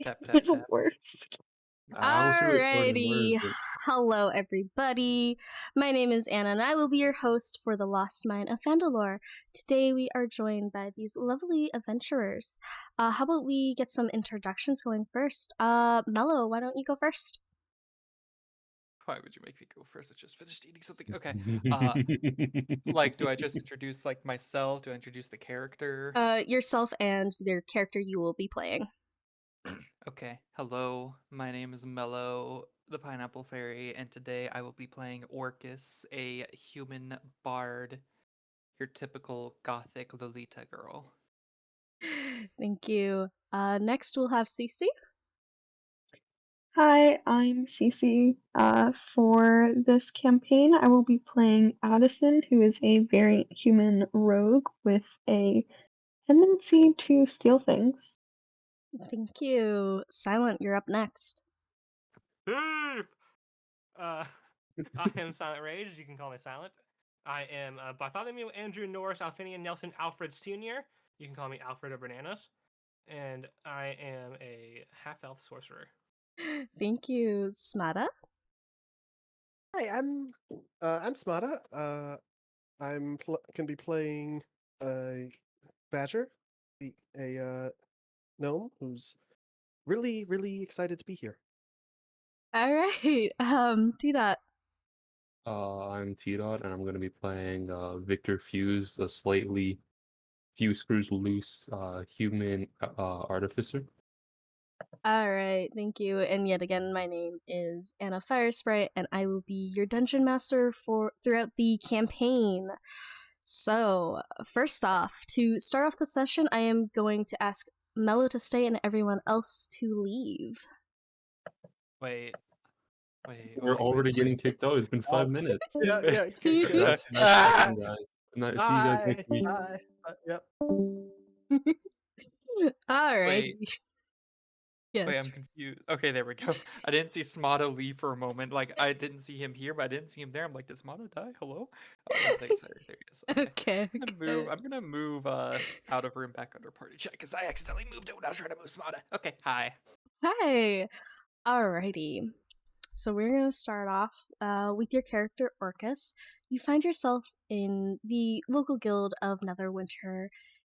Tap, tap, The tap. worst. I was recording. Where Alrighty. is it? Hello, everybody. My name is Anna, and I will be your host for the Lost Mine of Phandelver. Today, we are joined by these lovely adventurers. How about we get some introductions going first? Mellow, why don't you go first? Why would you make me go first? I just finished eating something. Okay. Do I just introduce myself? Do I introduce the character? Yourself and their character you will be playing. Okay. Hello, my name is Mellow, the Pineapple Fairy, and today I will be playing Orchis, a human bard, your typical gothic Lolita girl. Thank you. Next, we'll have Cece. Hi, I'm Cece. For this campaign, I will be playing Addison, who is a variant human rogue with a tendency to steal things. Thank you. Silent, you're up next. Thief! I am SilentRaged. You can call me Silent. I am Bartholomew Andrew Norris Alfinian Nelson Alfred Sr. You can call me Alfred or Bananas. And I am a half-elf sorcerer. Thank you. Smada. Hi, I'm Smada. I'm gonna be playing Badger, a gnome who's really excited to be here. All right. T-Dot. I'm TdotJr, and I'm going to be playing Viktor Fuse, a slightly few screws loose human artificer. All right, thank you. And yet again, my name is Anna Firesprite, and I will be your dungeon master for throughout the campaign. So, first off, to start off the session, I am going to ask Mellow to stay and everyone else to leave. Wait. We're already getting kicked out. It's been 5 minutes. Yeah. That's fine, guys. See you guys next week. Hi. Yep. All right. Wait, Yes. I'm confused. Okay, there we go. I didn't see Smada leave for a moment. I didn't see him here, but I didn't see him there. I'm like, did Smada die? Hello? Oh, no, there he is. Okay. Okay. I'm gonna move out of room back under party chat because I accidentally moved it when I was trying to move Smada. Okay, hi. Hi. Alrighty. So we're going to start off with your character, Orchis. You find yourself in the local guild of Netherwinter,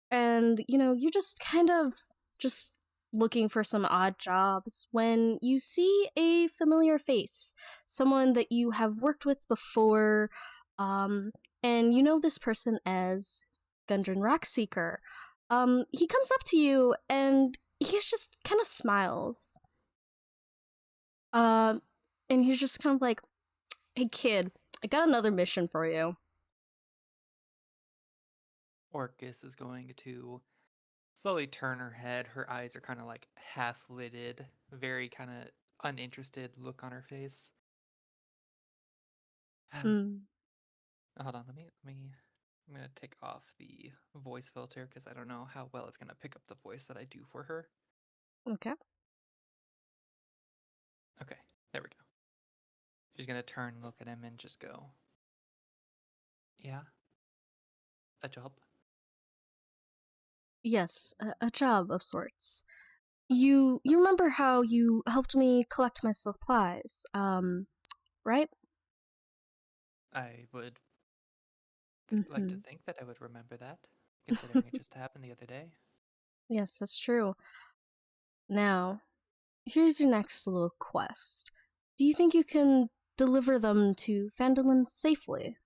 and, you're just kind of just looking for some odd jobs when you see a familiar face, someone that you have worked with before, and you know this person as Gundren Rockseeker. He comes up to you, and he just kind of smiles. Um, and he's just kind of like, "Hey kid, I got another mission for you." Orchis is going to slowly turn her head. Her eyes are kind of half lidded, very kind of uninterested look on her face. Mm, Hold on, let me. I'm gonna take off the voice filter because I don't know how well it's gonna pick up the voice that I do for her. okay. Okay, there we go. She's gonna turn, look at him, and just go, "Yeah, a job." Yes, a job of sorts. You remember how you helped me collect my supplies, right? I would like to Mm-hmm. think that I would remember that, considering it just happened the other day. Yes, that's true. Now, here's your next little quest. Do you think you can deliver them to Phandelver safely?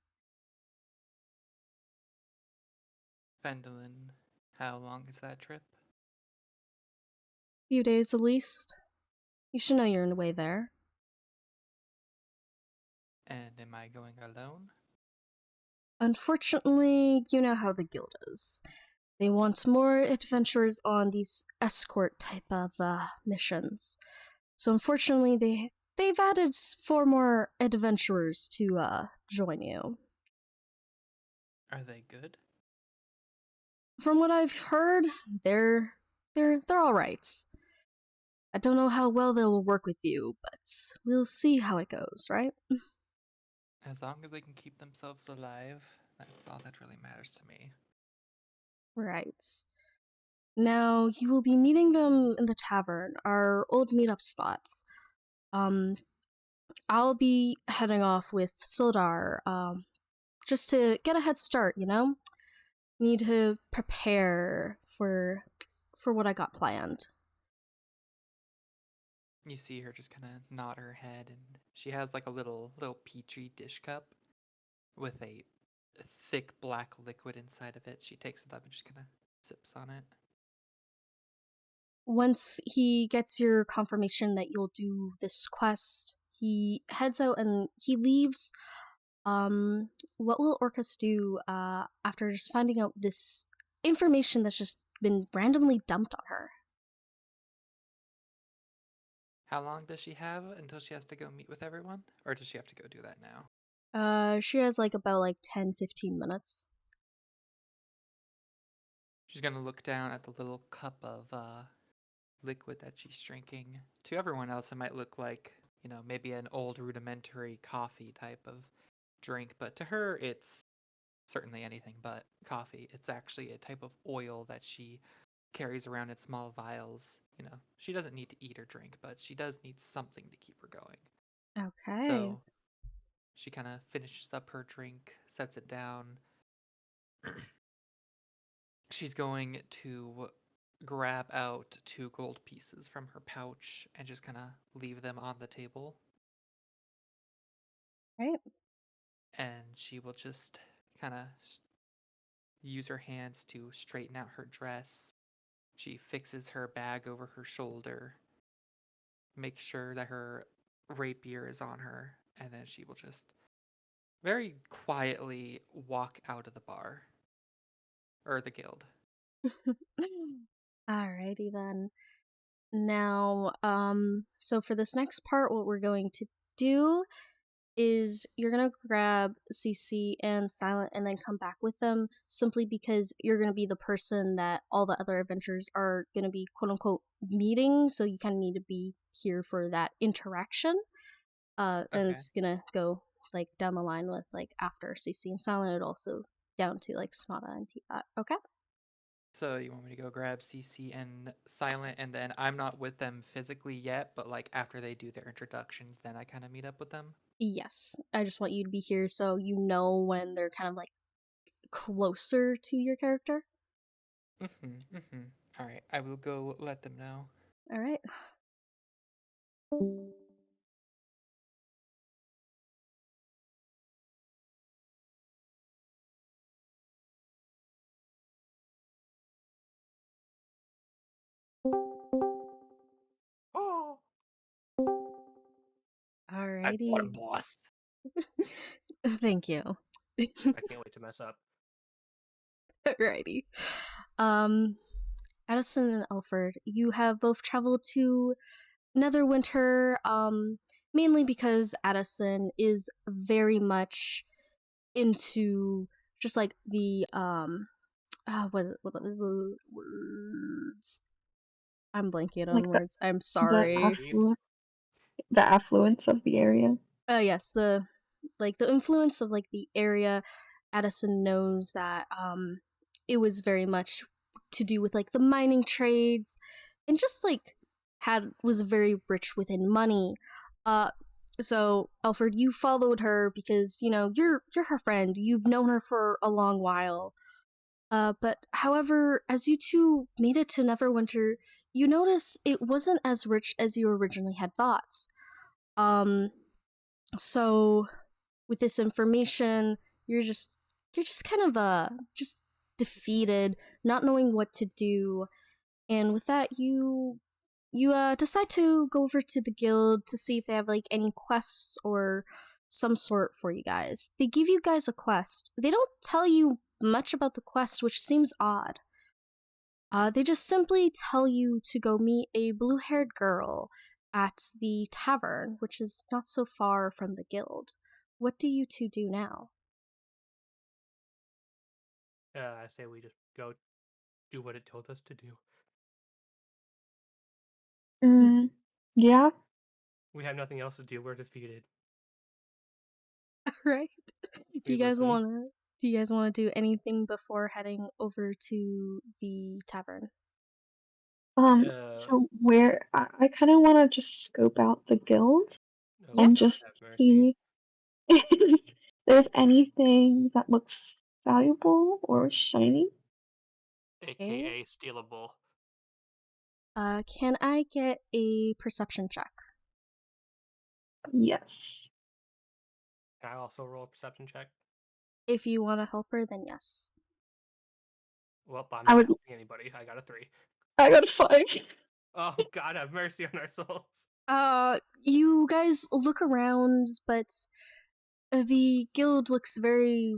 Phandalin, how long is that trip? Few days at least. You should know you're on the way there. And am I going alone? Unfortunately, you know how the guild is. They want more adventurers on these escort type of missions. So unfortunately, they've added 4 more adventurers to join you. Are they good? From what I've heard, they're all right. I don't know how well they will work with you, but we'll see how it goes, right? As long as they can keep themselves alive, that's all that really matters to me. Right. Now, you will be meeting them in the tavern, our old meetup spot. I'll be heading off with Sildar, just to get a head start, you know? Need to prepare for what I got planned. You see her just kind of nod her head, and she has like a little petri dish cup with a thick black liquid inside of it. She takes it up and just kind of sips on it. Once he gets your confirmation that you'll do this quest, he heads out and he leaves. What will Orchis do after just finding out this information that's just been randomly dumped on her? How long does she have until she has to go meet with everyone? Or does she have to go do that now? She has about 10-15 minutes. She's gonna look down at the little cup of liquid that she's drinking. To everyone else, it might look like, maybe an old rudimentary coffee type of drink, but to her, it's certainly anything but coffee. It's actually a type of oil that she carries around in small vials. She doesn't need to eat or drink, but she does need something to keep her going. Okay. So she kind of finishes up her drink, sets it down. She's going to grab out 2 gold pieces from her pouch and just kind of leave them on the table. Right. And she will just kind of use her hands to straighten out her dress. She fixes her bag over her shoulder, makes sure that her rapier is on her, and then she will just very quietly walk out of the bar. Or the guild. Alrighty then. Now, so for this next part, what we're going to do is you're gonna grab CC and Silent and then come back with them, simply because you're gonna be the person that all the other adventurers are gonna be quote unquote meeting, so you kind of need to be here for that interaction. And it's gonna go down the line with after CC and Silent, it also down to Smada and TdotJr. Okay. So you want me to go grab CC and Silent, and then I'm not with them physically yet, but after they do their introductions, then I kind of meet up with them? Yes. I just want you to be here so you know when they're kind of closer to your character. Alright, I will go let them know. Alright. Oh, Alrighty. Boss. Thank you. I can't wait to mess up. Alrighty. Addison and Alferd, you have both traveled to Netherwinter, mainly because Addison is very much into just the what are the words? I'm blanking on Like words. I'm the sorry. affluence of the area. Yes, the influence of the area. Addison knows that it was very much to do with the mining trades, and just was very rich within money. So Alferd, you followed her because you're her friend. You've known her for a long while. But however, as you two made it to Neverwinter, you notice it wasn't as rich as you originally had thought. So with this information, you're just kind of just defeated, not knowing what to do. And with that, you decide to go over to the guild to see if they have any quests or some sort for you guys. They give you guys a quest. They don't tell you much about the quest, which seems odd. They just simply tell you to go meet a blue-haired girl at the tavern, which is not so far from the guild. What do you two do now? I say we just go do what it told us to do. Yeah. We have nothing else to do. We're defeated. Right. Do We you guys listen. want to do anything before heading over to the tavern? So where I kind of want to just scope out the guild Oh, and God just have mercy. see if there's anything that looks valuable or shiny. AKA stealable. Can I get a perception check? Yes. Can I also roll a perception check? If you want to help her, then yes. Well, I'm I not would- helping anybody. I got a 3. I got a 5. Oh, God have mercy on our souls. You guys look around, but the guild looks very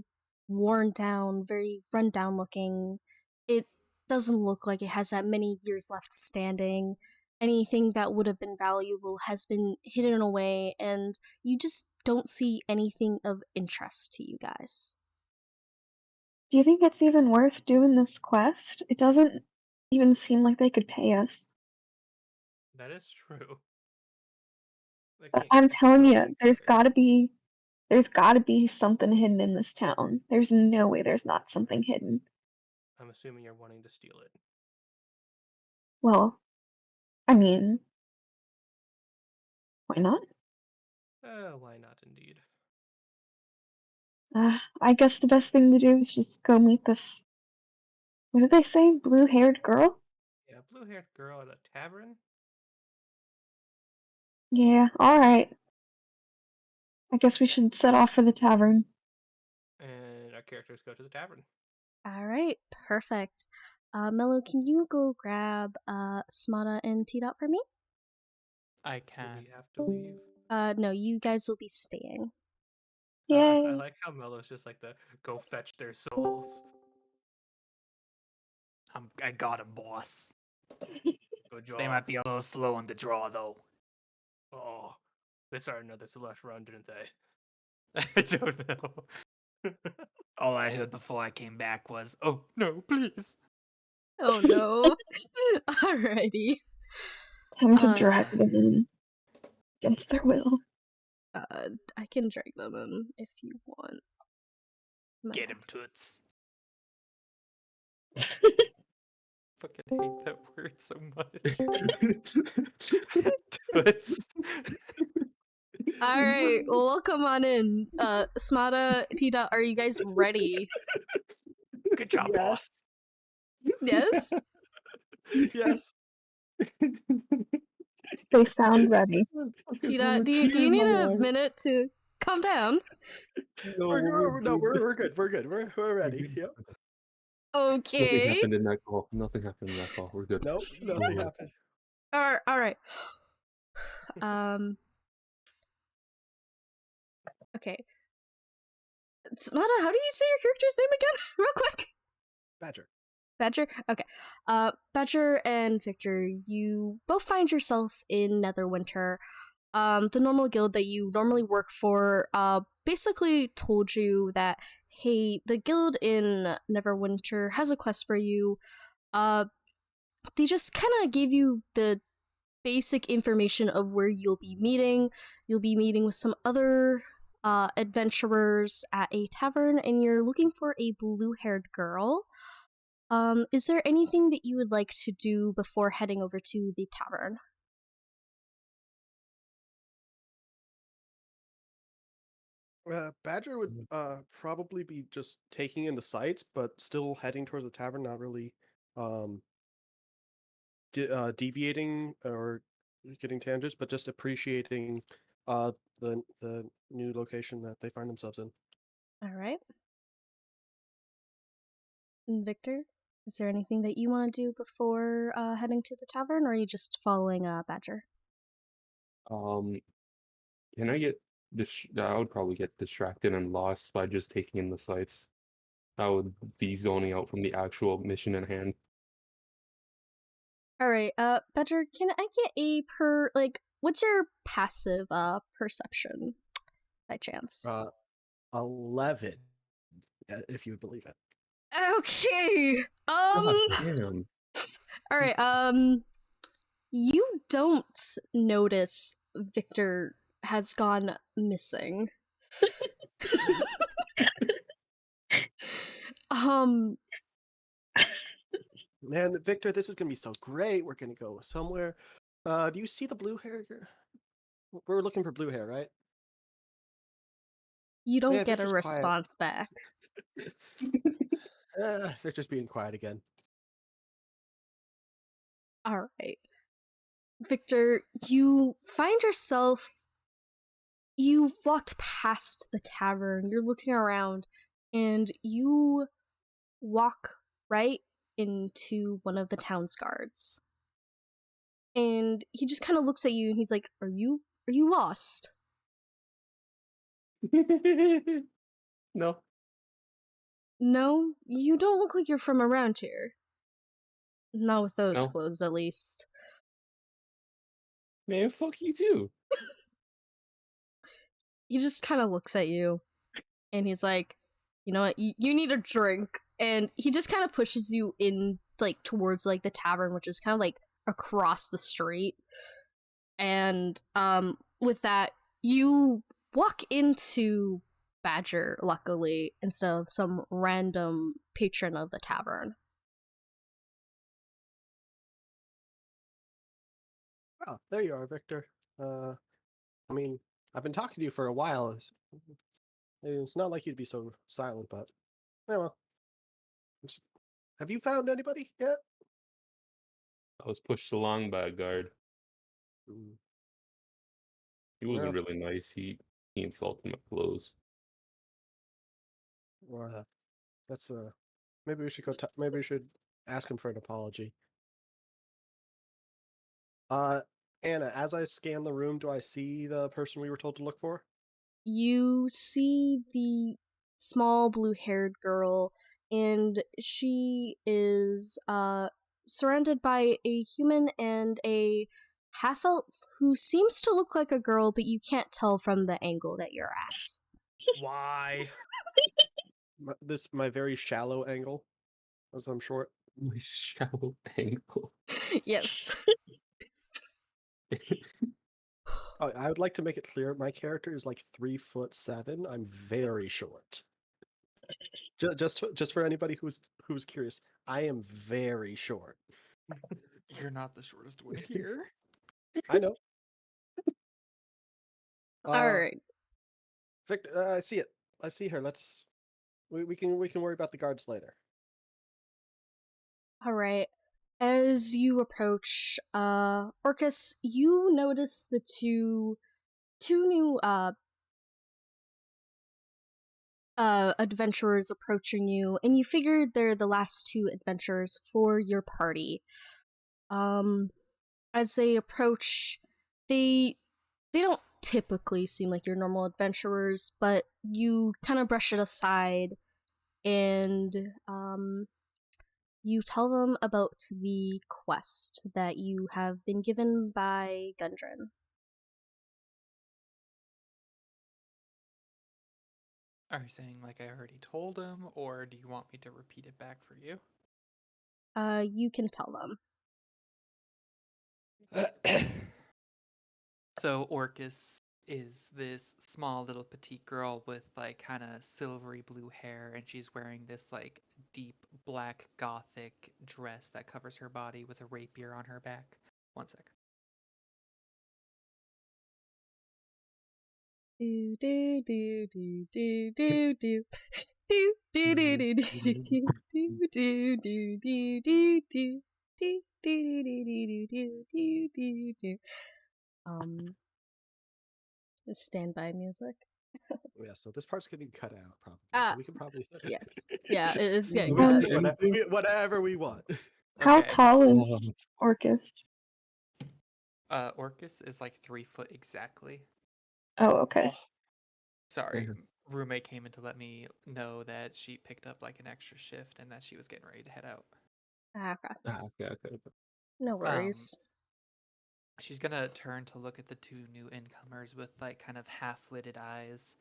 worn down, very run down looking. It doesn't look like it has that many years left standing. Anything that would have been valuable has been hidden away, and you just don't see anything of interest to you guys. Do you think it's even worth doing this quest? It doesn't even seem like they could pay us. That is true. They But can't I'm get telling you, anything there's from it. gotta be something hidden in this town. There's no way there's not something hidden. I'm assuming you're wanting to steal it. Well, I mean, why not? Why not indeed? I guess the best thing to do is just go meet this, what did they say, blue-haired girl? Yeah, blue-haired girl at a tavern? Yeah, alright. I guess we should set off for the tavern. And our characters go to the tavern. Alright, perfect. Mellow, can you go grab Smada and T-Dot for me? I Do can. we have to leave? No, you guys will be staying. Yay! I like how Mellow's just like the go fetch their souls. I got him, boss. Good job. They might be a little slow on the draw, though. Oh, they started another Celeste run, didn't they? I don't know. All I heard before I came back was, "Oh no, please!" Oh no. Alrighty. Time to drag them in against their will. I can drag them in if you want. Get him, Toots. Fucking hate that word so much. Toots. Alright, well, welcome on in. Smada, T-Dot, are you guys ready? Good job, boss. Yes? Yes. They sound ready. T-Dot, do you need a minute to calm down? We're good. We're good. We're ready. Yep. Nothing Okay. happened in that call. Nothing happened in that call. We're good. Nope. Nothing happened. Alright. Okay. Smada, how do you say your character's name again? Real quick. Badger. Badger? Okay. Badger and Viktor, you both find yourself in Netherwinter. The normal guild that you normally work for, basically told you that, hey, the guild in Neverwinter has a quest for you. They just kind of gave you the basic information of where you'll be meeting. You'll be meeting with some other adventurers at a tavern, and you're looking for a blue-haired girl. Is there anything that you would like to do before heading over to the tavern? Badger would probably be just taking in the sights, but still heading towards the tavern, not really deviating or getting tangents, but just appreciating the new location that they find themselves in. All right. Viktor, is there anything that you want to do before heading to the tavern, or are you just following Badger? Can I get I would probably get distracted and lost by just taking in the sights. I would be zoning out from the actual mission at hand. All right, Badger, can I get a what's your passive perception by chance? 11, if you would believe it. Okay. God damn. All right. You don't notice Viktor has gone missing. Man, Victor, this is gonna be so great. We're gonna go somewhere. Do you see the blue hair? We're looking for blue hair, right? You don't Yeah, get a Victor's quiet. response back. Victor's being quiet again. All right. Victor, you find yourself. You've walked past the tavern, you're looking around, and you walk right into one of the town's guards. And he just kind of looks at you and he's like, Are you lost? No. No, you don't look like you're from around here. Not with those No. clothes, at least. Man, fuck you too. He just kind of looks at you and he's like, You know what, you need a drink. And he just kind of pushes you in, like, towards, like, the tavern, which is kind of, like, across the street. And, with that, you walk into Badger, luckily, instead of some random patron of the tavern. Oh, there you are, Victor. I mean, I've been talking to you for a while. It's not like you'd be so silent, but yeah, well. Have you found anybody yet? I was pushed along by a guard. He wasn't Well, really nice. He insulted my clothes. well, that's maybe we should go. Maybe we should ask him for an apology. Anna, as I scan the room, do I see the person we were told to look for? You see the small blue-haired girl, and she is surrounded by a human and a half-elf who seems to look like a girl, but you can't tell from the angle that you're at. Why? My very shallow angle, as I'm short. My shallow angle. Yes. Oh, I would like to make it clear my character is like 3'7". I'm very short. Just for anybody who's curious, I am very short. You're not the shortest one here. I know. Alright. Victor, I see it. I see her. We can worry about the guards later. Alright. As you approach Orchis, you notice the two new adventurers approaching you, and you figured they're the last two adventurers for your party. As they approach, they don't typically seem like your normal adventurers, but you kind of brush it aside, and you tell them about the quest that you have been given by Gundren. Are you saying like I already told him, or do you want me to repeat it back for you? You can tell them. So Orchis is this small little petite girl with like kind of silvery blue hair, and she's wearing this like deep black gothic dress that covers her body with a rapier on her back. One sec. Do do do do do do do. Do do do do do do do do do do do do do do do do do do. Standby music. Yeah, so this part's getting cut out probably. So we can probably Yes. Yeah, it's getting we can cut. say whatever we want. How Okay. tall is Orchis? Orchis is like 3 foot exactly. Oh, okay. Oh, Sorry, roommate came in to let me know that she picked up like an extra shift and that she was getting ready to head out. Okay. No worries. She's gonna turn to look at the two new incomers with like kind of half-lidded eyes,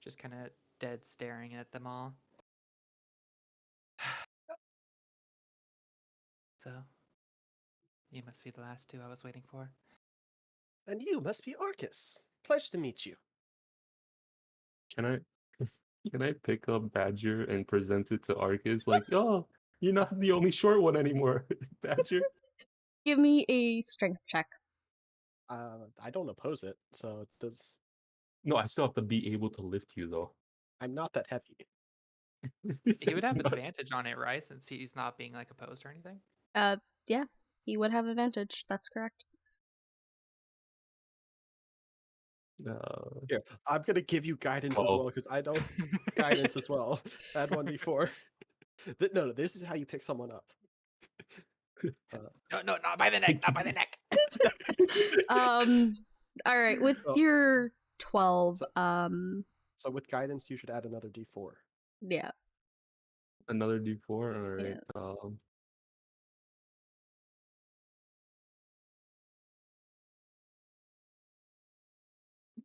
just kind of dead staring at them all. So, you must be the last two I was waiting for. and you must be Orchis. Pleasure to meet you. Can I pick up Badger and present it to Arcus? Like, oh, You're not the only short one anymore, Badger. Give me a strength check. I don't oppose it, so does No, I still have to be able to lift you though. I'm not that heavy. He would have advantage on it, right? Since he's not being like opposed or anything. Yeah, he would have advantage. That's correct. Here, I'm gonna give you guidance as well because I don't guidance as well. Add 1d4. No, this is how you pick someone up. No, not by the neck, not by the neck. All right, with Oh. your 12, So with guidance, you should add another d4. yeah. Another D4. All right. Yeah.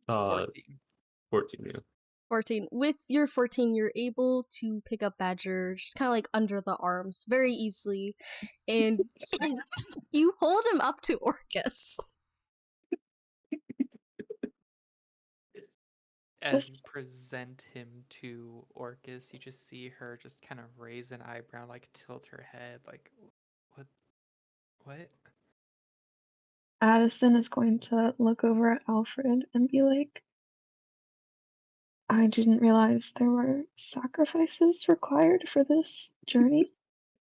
Uh, 14. 14. Yeah. 14. With your 14, you're able to pick up Badger just kind of like under the arms very easily, and you hold him up to Orchis. As you present him to Orchis, you just see her just kind of raise an eyebrow, like tilt her head, like, what? Addison is going to look over at Alfred and be like, I didn't realize there were sacrifices required for this journey.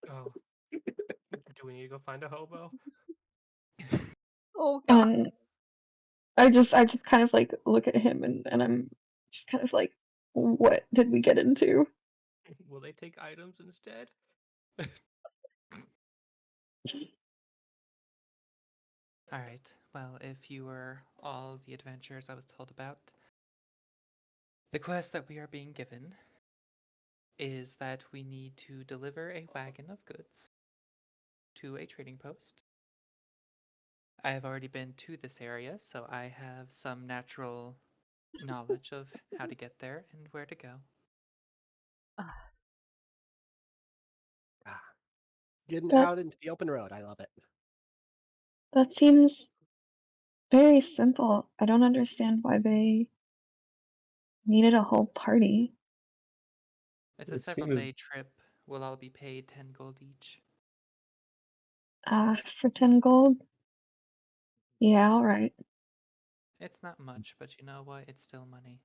Oh. Do we need to go find a hobo? Oh god. And I just kind of like look at him and I'm just kind of like, what did we get into? Will they take items instead? Alright, well, if you were all the adventures I was told about, the quest that we are being given is that we need to deliver a wagon of goods to a trading post. I have already been to this area, so I have some natural knowledge of how to get there and where to go. Getting That- out into the open road, I love it. That seems very simple. I don't understand why they needed a whole party. It's a It several seems- day trip. We'll all be paid 10 gold each. For 10 gold? Yeah, alright. It's not much, but you know what? It's still money.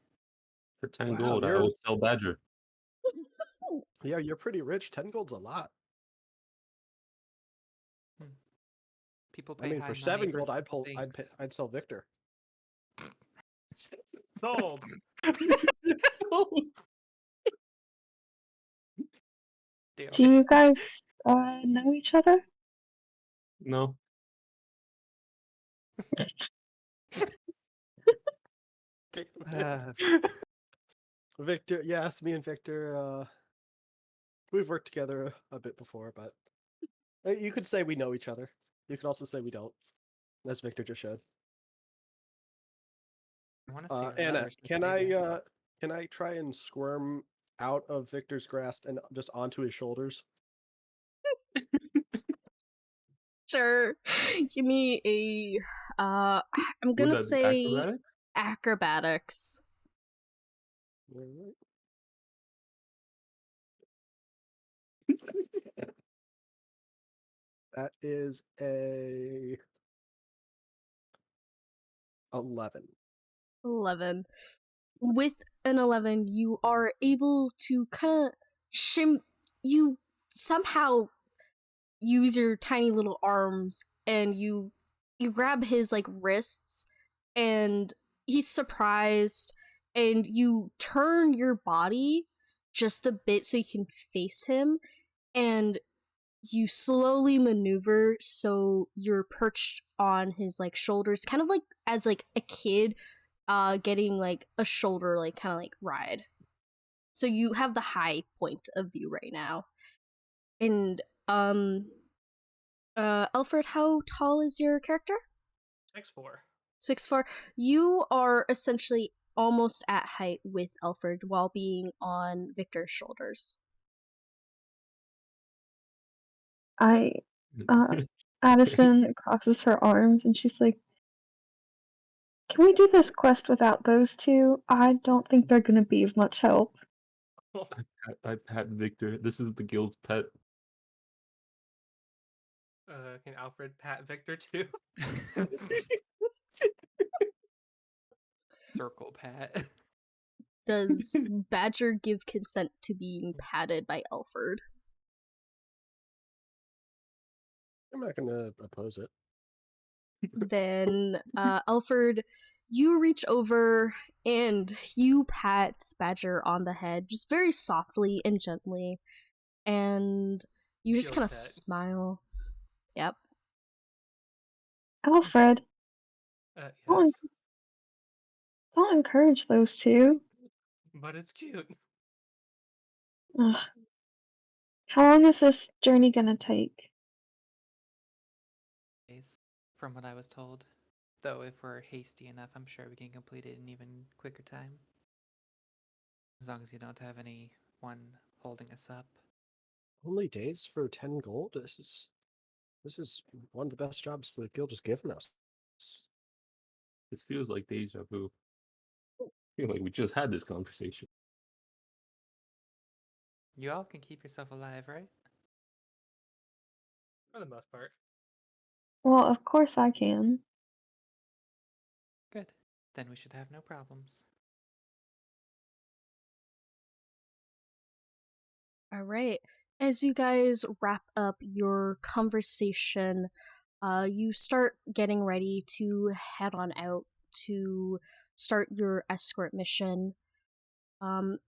For 10 Wow, gold, I you're- would sell Badger. Yeah, you're pretty rich. 10 gold's a lot. People I pay mean, high for money 7 for gold, different things. I'd sell Viktor. Sold. Damn Do you guys know each other? No. Viktor, yes, me and Viktor, we've worked together a bit before, but you could say we know each other. You could also say we don't, as Viktor just showed. I want to see Anna, numbers to can say that. can I try and squirm out of Viktor's grasp and just onto his shoulders? Sure. Give me a I'm gonna Would that be say acrobatic? acrobatics. Alright. That is a 11. 11. With an 11, you are able to kind of you somehow use your tiny little arms and you grab his like wrists, and he's surprised, and you turn your body just a bit so you can face him, and you slowly maneuver so you're perched on his like shoulders, kind of like as like a kid getting like a shoulder like kind of like ride. So you have the high point of view right now. And Alfred, how tall is your character? 6'4". 6'4". You are essentially almost at height with Alfred while being on Viktor's shoulders. Addison crosses her arms and she's like, can we do this quest without those two? I don't think they're gonna be of much help. I pat Viktor. This is the guild's pet. Can Alfred pat Viktor too? Circle pat. Does Badger give consent to being patted by Alferd? I'm not gonna oppose it. Then, Alferd, you reach over and you pat Badger on the head, just very softly and gently, and you just Shield kind of pet. smile. Yep. Alfred, Yes, don't encourage those two. but it's cute. Ugh. How long is this journey gonna take? Days, from what I was told. Though if we're hasty enough, I'm sure we can complete it in even quicker time. As long as you don't have anyone holding us up. Only days for 10 gold? This is one of the best jobs the guild has given us. This feels like deja vu. I feel like we just had this conversation. You all can keep yourself alive, right? For the most part. Well, of course I can. Good. Then we should have no problems. All right. As you guys wrap up your conversation, you start getting ready to head on out to start your escort mission.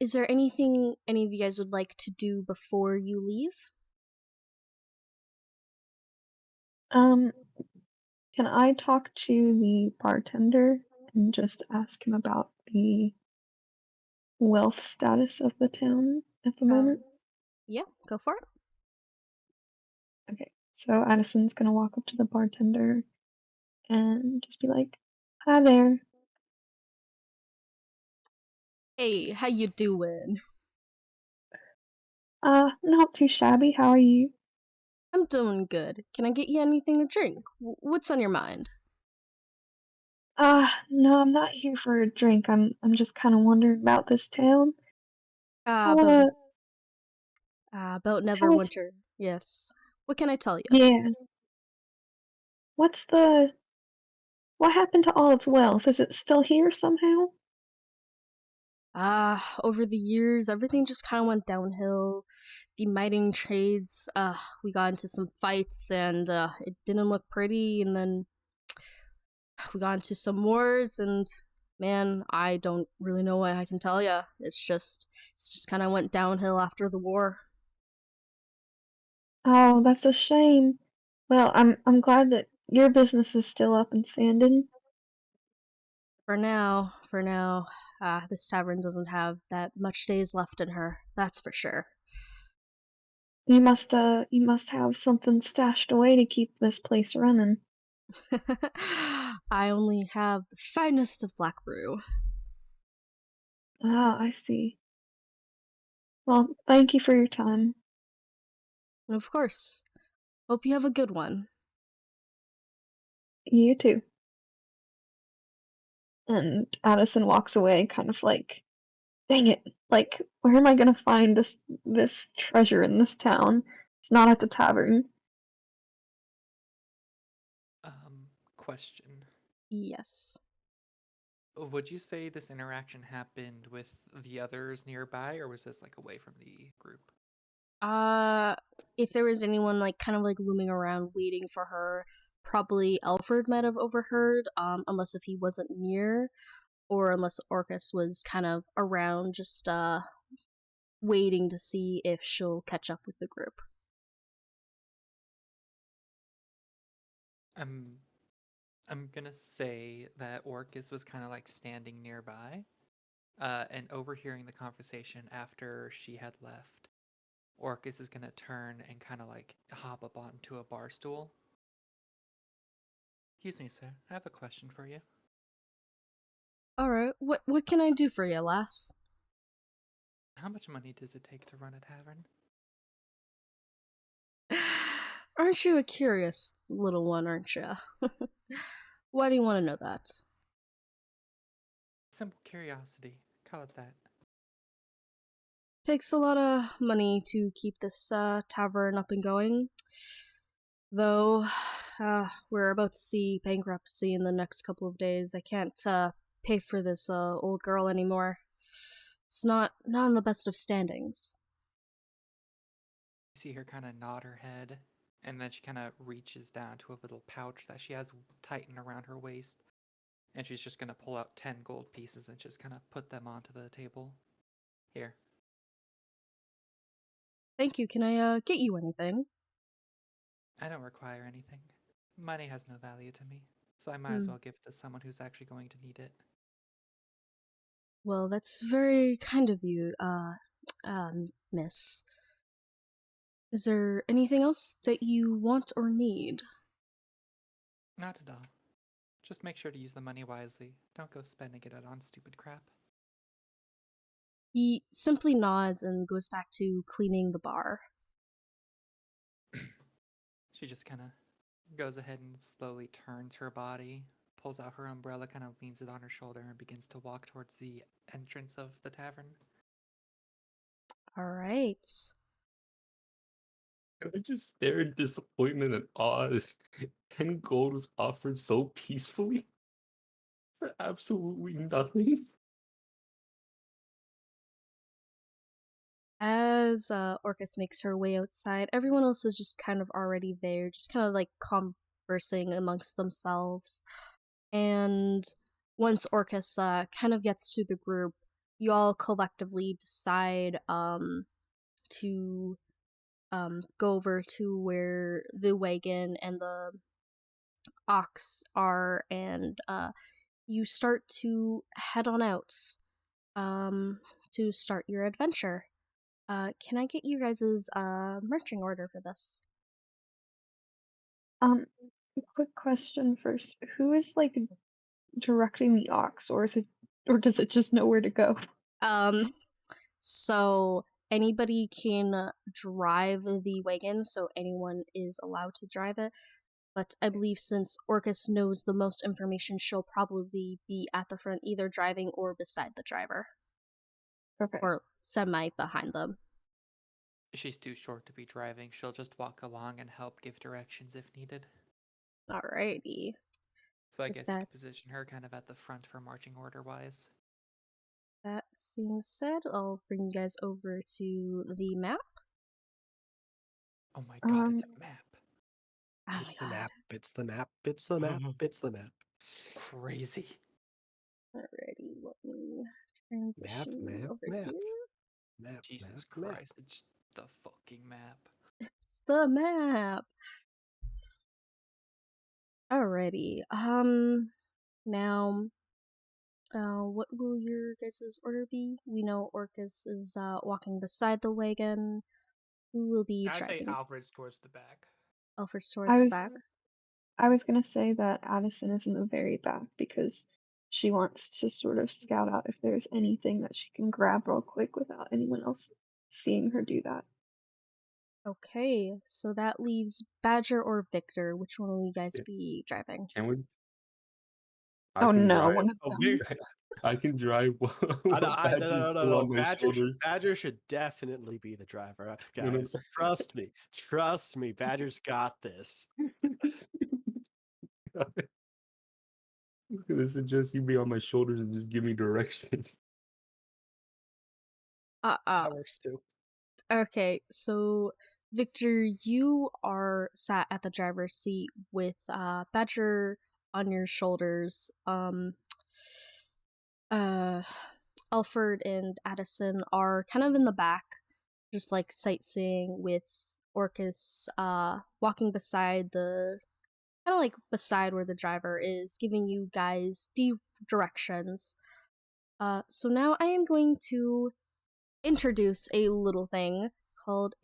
Is there anything any of you guys would like to do before you leave? Can I talk to the bartender and just ask him about the wealth status of the town at the moment? Yeah, go for it. Okay, so Addison's gonna walk up to the bartender and just be like, "Hi there." Hey, how you doing? Not too shabby. How are you? I'm doing good. Can I get you anything to drink? What's on your mind? No, I'm not here for a drink. I'm just kind of wondering about this town. I About wanna. about How's Neverwinter. Yes. What can I tell you? Yeah? What's the? What happened to all its wealth? Is it still here somehow? Over the years, everything just kind of went downhill. The mining trades, we got into some fights and it didn't look pretty, and then we got into some wars, and man, I don't really know what I can tell you. It's just kind of went downhill after the war. Oh, that's a shame. Well, I'm glad that your business is still up and standing. For now, this tavern doesn't have that much days left in her. That's for sure. You must have something stashed away to keep this place running. I only have the finest of black brew. Ah, I see. Well, thank you for your time. Of course. Hope you have a good one. You too. And Addison walks away, kind of like, dang it, like, where am I gonna find this treasure in this town? It's not at the tavern. Question. Yes. Would you say this interaction happened with the others nearby, or was this like away from the group? If there was anyone like kind of like looming around waiting for her, probably Alferd might have overheard, unless if he wasn't near, or unless Orchis was kind of around just waiting to see if she'll catch up with the group. I'm gonna say that Orchis was kind of like standing nearby, and overhearing the conversation after she had left. Orchis is gonna turn and kind of like hop up onto a bar stool. Excuse me, sir. I have a question for you. Alright, what can I do for you, lass? How much money does it take to run a tavern? Aren't you a curious little one, aren't you? Why do you want to know that? Simple curiosity. Call it that. Takes a lot of money to keep this tavern up and going. Though, we're about to see bankruptcy in the next couple of days. I can't pay for this old girl anymore. It's not in the best of standings. You see her kind of nod her head, and then she kind of reaches down to a little pouch that she has tightened around her waist, and she's just gonna pull out 10 gold pieces and just kind of put them onto the table. Here. Thank you. Can I get you anything? I don't require anything. Money has no value to me, so I might as well give it to someone who's actually going to need it. Well, that's very kind of you, miss. Is there anything else that you want or need? Not at all. Just make sure to use the money wisely. Don't go spending it on stupid crap. He simply nods and goes back to cleaning the bar. She just kind of goes ahead and slowly turns her body, pulls out her umbrella, kind of leans it on her shoulder, and begins to walk towards the entrance of the tavern. All right. I just stare in disappointment and awe as 10 gold was offered so peacefully for absolutely nothing. As Orchis makes her way outside, everyone else is just kind of already there, just kind of like conversing amongst themselves. And once Orchis kind of gets to the group, you all collectively decide to go over to where the wagon and the ox are, and you start to head on out to start your adventure. Can I get you guys' marching order for this? Quick question first. Who is like directing the ox, or does it just know where to go? So anybody can drive the wagon, so anyone is allowed to drive it. But I believe since Orchis knows the most information, she'll probably be at the front, either driving or beside the driver. Okay. Or semi behind them. She's too short to be driving. She'll just walk along and help give directions if needed. Alrighty. So I If guess you could that's- position her kind of at the front for marching order-wise. That being said, I'll bring you guys over to the map. Oh my god, it's a map. Oh It's my the god. map. It's the map. It's the map. It's the map. Crazy. Alrighty, let me transition map, over map. here. Map. Jesus map, map. Christ, it's the fucking map. It's the map. Alrighty. Now, what will your guys' order be? We know Orchis is walking beside the wagon. Who will be I'd say driving? Alfred's towards the back. Alfred's I towards the was back. I was gonna say that Addison is in the very back because she wants to sort of scout out if there's anything that she can grab real quick without anyone else seeing her do that. Okay, so that leaves Badger or Viktor. Which one will you guys be driving? Can we? Oh can no, drive. one of Oh, them. I can drive while Badger's still no. on my shoulders. Badger should definitely be the driver, No, no. guys. Trust me. Trust me. Badger's got this. I was gonna suggest you be on my shoulders and just give me directions. That works too. Okay, so Viktor, you are sat at the driver's seat with Badger on your shoulders. Alferd and Addison are kind of in the back, just like sightseeing with Orchis walking beside the kind of like beside where the driver is, giving you guys directions. So now I am going to introduce a little thing called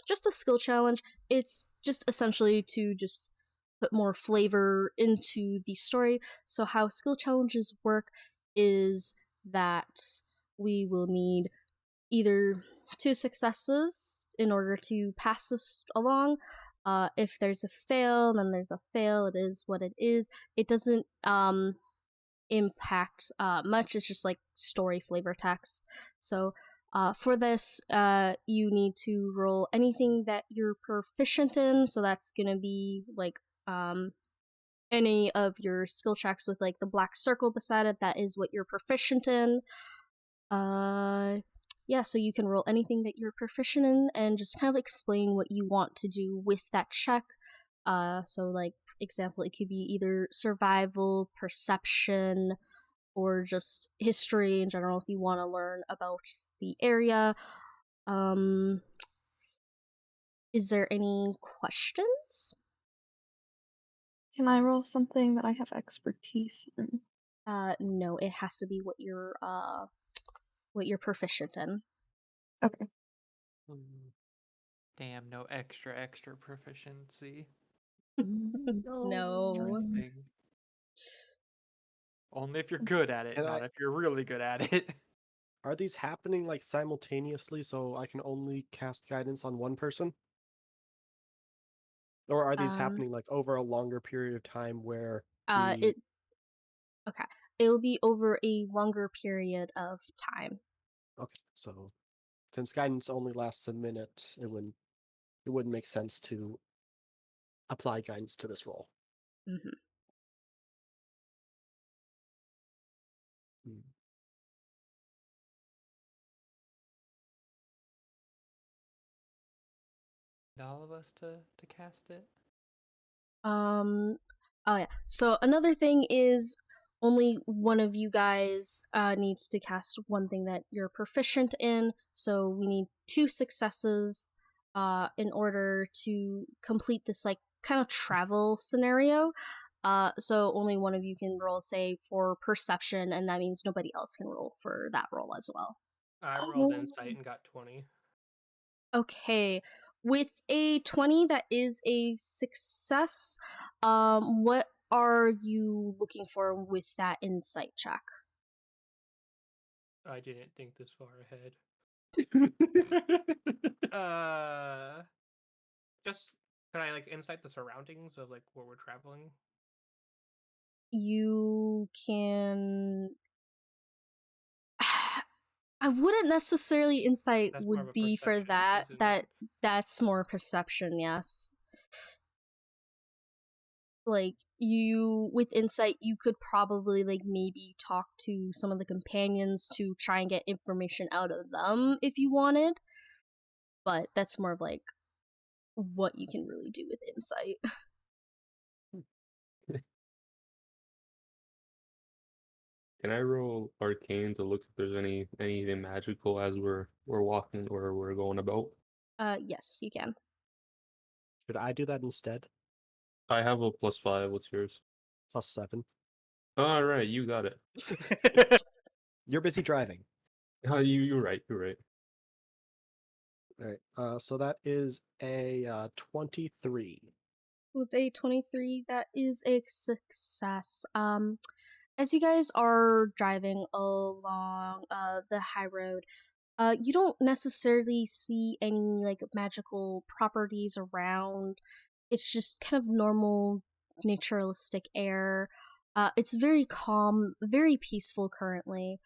just a skill challenge. It's just essentially to just put more flavor into the story. So how skill challenges work is that we will need either 2 successes in order to pass this along. If there's a fail, then there's a fail. It is what it is. It doesn't impact much. It's just like story flavor text. So For this, you need to roll anything that you're proficient in. So that's gonna be like any of your skill checks with like the black circle beside it. That is what you're proficient in. Yeah, so you can roll anything that you're proficient in and just kind of explain what you want to do with that check. So like example, it could be either survival, perception, or just history in general if you want to learn about the area. Is there any questions? Can I roll something that I have expertise in? No, it has to be what you're proficient in. Okay. Damn, no extra proficiency. No. Interesting. Only if you're good at it, And not if you're really good at it. Are these happening like simultaneously so I can only cast guidance on one person? Or are these happening like over a longer period of time where It will be over a longer period of time. Okay, so since guidance only lasts a minute, it wouldn't make sense to apply guidance to this roll. Mm-hmm. All of us to cast it? Oh yeah. So another thing is only one of you guys needs to cast one thing that you're proficient in. So we need 2 successes in order to complete this like kind of travel scenario. So only one of you can roll, say, for perception, and that means nobody else can roll for that roll as well. I rolled insight and got 20. Okay. With a 20, that is a success. What are you looking for with that insight check? I didn't think this far ahead. Just can I like insight the surroundings of like where we're traveling? You can. I wouldn't necessarily insight That's more of would a be for perception, that. isn't it? That's more perception, yes. Like you with insight, you could probably like maybe talk to some of the companions to try and get information out of them if you wanted. But that's more of like what you can really do with insight. Can I roll arcane to look if there's anything magical as we're walking or we're going about? Yes, you can. Should I do that instead? I have a +5. What's yours? +7. All right, you got it. You're busy driving. You're right. You're right. All right. So that is a 23. With a 23, that is a success. As you guys are driving along the high road, you don't necessarily see any like magical properties around. It's just kind of normal naturalistic air. It's very calm, very peaceful currently.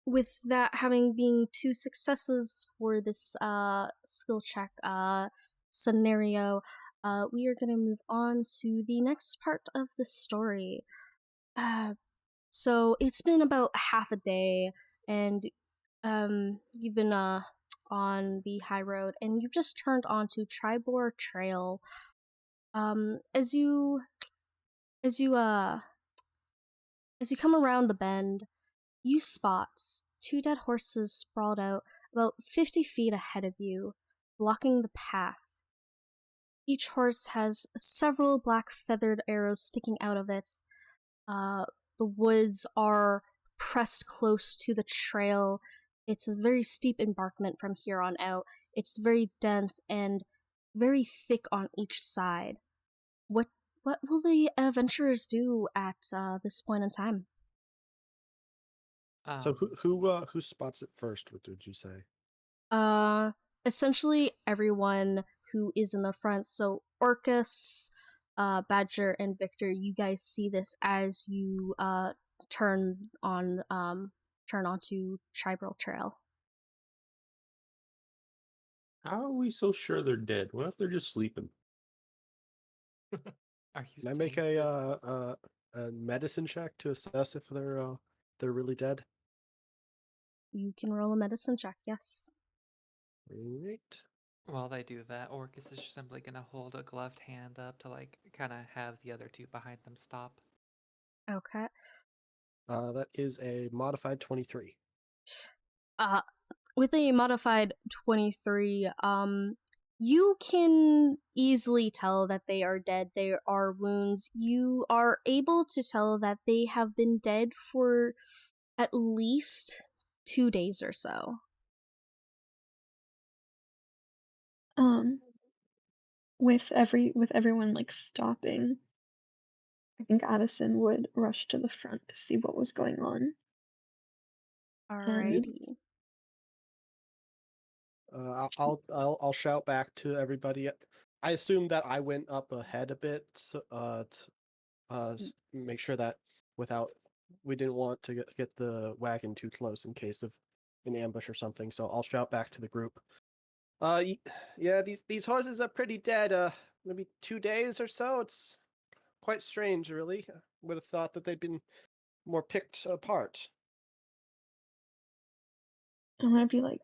With that having been 2 successes for this skill check scenario, we are going to move on to the next part of the story. So it's been about half a day, and you've been on the high road, and you've just turned onto Tribor Trail. As you come around the bend, you spot 2 dead horses sprawled out about 50 feet ahead of you, blocking the path. Each horse has several black feathered arrows sticking out of it. The woods are pressed close to the trail. It's a very steep embankment from here on out. It's very dense and very thick on each side. What will the adventurers do at this point in time? So who spots it first? What did you say? Essentially everyone who is in the front. So Orchis, Badger, and Viktor, you guys see this as you turn on turn onto Tribal Trail. How are we so sure they're dead? What if they're just sleeping? Are you Can I make saying this? a medicine check to assess if they're really dead? You can roll a medicine check, yes. Right. While they do that, Orchis is simply gonna hold a gloved hand up to like kind of have the other two behind them stop. Okay. That is a modified 23. With a modified 23, you can easily tell that they are dead. There are wounds. You are able to tell that they have been dead for at least 2 days or so. With everyone like stopping, I think Addison would rush to the front to see what was going on. And Alrighty. I'll shout back to everybody. I assume that I went up ahead a bit, to make sure that we didn't want to get the wagon too close in case of an ambush or something. So I'll shout back to the group. Yeah, these horses are pretty dead. Maybe 2 days or so. It's quite strange, really. I would have thought that they'd been more picked apart. I'm gonna be like,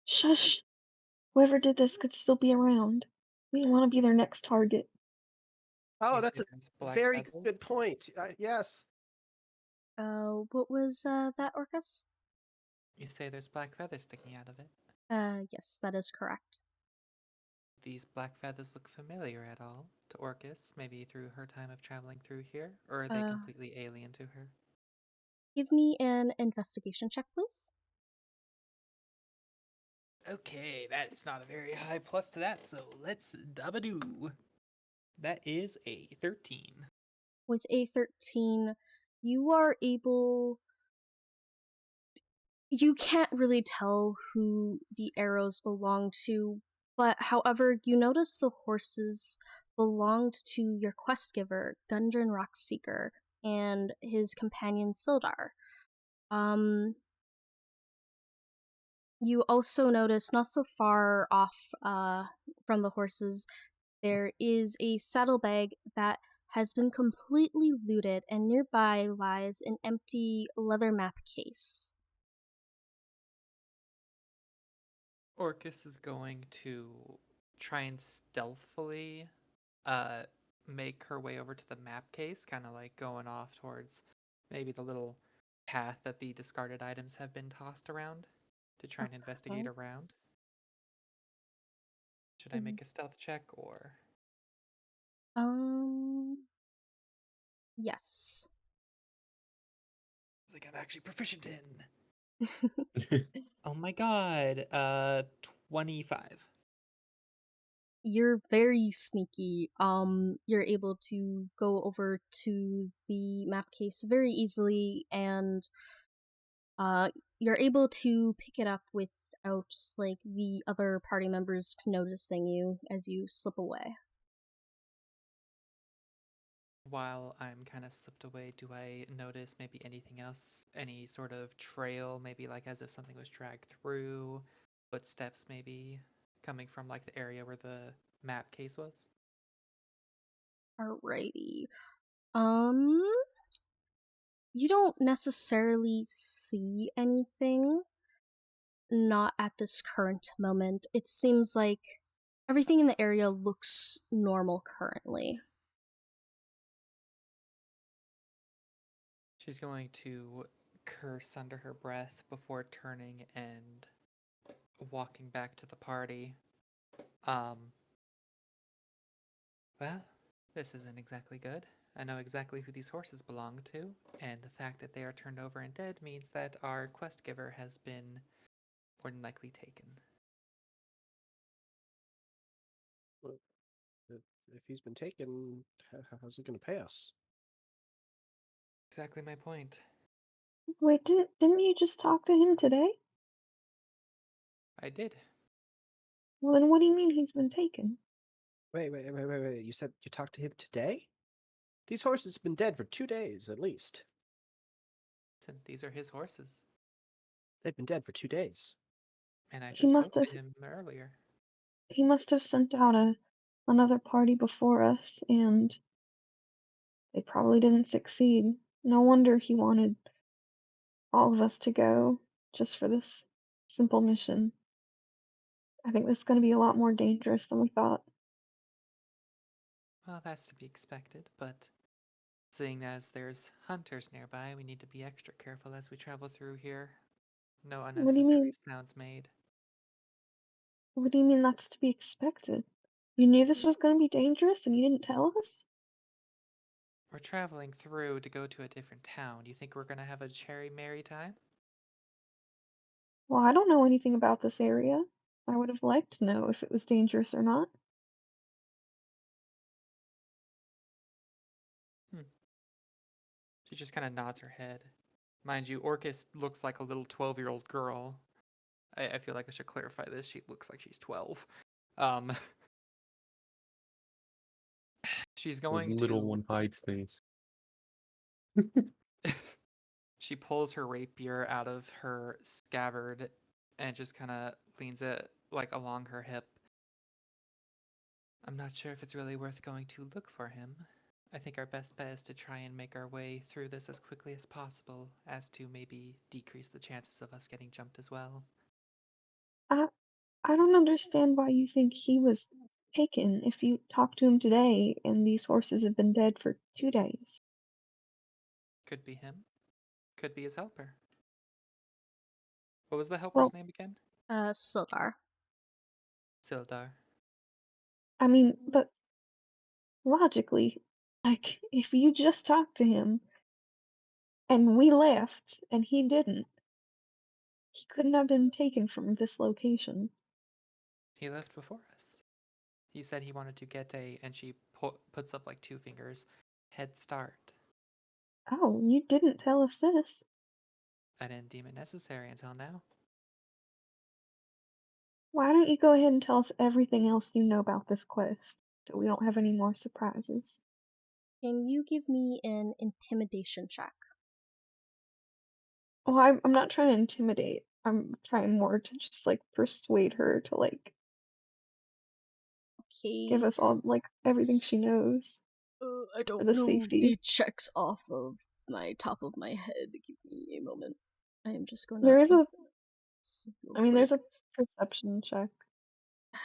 shush! Whoever did this could still be around. We don't want to be their next target. Oh, You that's say a there's black very feathers? good point. Yes. What was that, Orcus? You say there's black feathers sticking out of it. Yes, that is correct. These black feathers look familiar at all to Orchis, maybe through her time of traveling through here, or are they completely alien to her? Give me an investigation check, please. Okay, that is not a very high plus to that, so let's dabadoo. That is a 13. With a 13, you are able. You can't really tell who the arrows belong to, but however, you notice the horses belonged to your quest giver, Gundren Rockseeker, and his companion Sildar. You also notice, not so far off from the horses, there is a saddlebag that has been completely looted, and nearby lies an empty leather map case. Orchis is going to try and stealthily uh make her way over to the map case, kind of like going off towards maybe the little path that the discarded items have been tossed around to try and investigate Okay. around. Should I make a stealth check or? Yes. Like I'm actually proficient in. Oh my god, 25. You're very sneaky. You're able to go over to the map case very easily, and you're able to pick it up without like the other party members noticing you as you slip away. While I'm kind of slipped away, do I notice maybe anything else? Any sort of trail, maybe like as if something was dragged through, footsteps maybe coming from like the area where the map case was? Alrighty. You don't necessarily see anything, not at this current moment. It seems like everything in the area looks normal currently. She's going to curse under her breath before turning and walking back to the party. Um, well, this isn't exactly good. I know exactly who these horses belong to, and the fact that they are turned over and dead means that our quest giver has been more than likely taken. Well, if he's been taken, how's he going to pay us? Exactly my point. Wait, didn't you just talk to him today? I did. Well, then what do you mean he's been taken? Wait. You said you talked to him today? These horses have been dead for 2 days at least. Listen, these are his horses. They've been dead for 2 days. And I He just must spoke have to him earlier. he must have sent out another party before us, and they probably didn't succeed. No wonder he wanted all of us to go just for this simple mission. I think this is going to be a lot more dangerous than we thought. Well, that's to be expected, but seeing as there's hunters nearby, we need to be extra careful as we travel through here. No What do you unnecessary mean? sounds made. What do you mean that's to be expected? You knew this was going to be dangerous and you didn't tell us? We're traveling through to go to a different town. Do you think we're gonna have a cherry merry time? Well, I don't know anything about this area. I would have liked to know if it was dangerous or not. She just kind of nods her head. Mind you, Orchis looks like a little 12-year-old girl. I feel like I should clarify this. She looks like she's 12. Um, she's The going little to. one hides things. She pulls her rapier out of her scabbard and just kind of leans it like along her hip. I'm not sure if it's really worth going to look for him. I think our best bet is to try and make our way through this as quickly as possible, as to maybe decrease the chances of us getting jumped as well. I I don't understand why you think he was taken if you talked to him today and these horses have been dead for 2 days. Could be him. Could be his helper. What was the helper's Well, name again? Sildar. Sildar. I mean, but logically, like, if you just talked to him and we left and he didn't, he couldn't have been taken from this location. He left before us. He said he wanted to get a, and she puts up like two fingers, head start. Oh, you didn't tell us this. I didn't deem it necessary until now. Why don't you go ahead and tell us everything else you know about this quest so we don't have any more surprises? Can you give me an intimidation check? Well, I'm not trying to intimidate. I'm trying more to just like persuade her to like give Okay. us all like everything she knows I for don't the know the safety. checks off of my top of my head. Give me a moment. I am just gonna There is open a, this real I mean, quick. there's a perception check.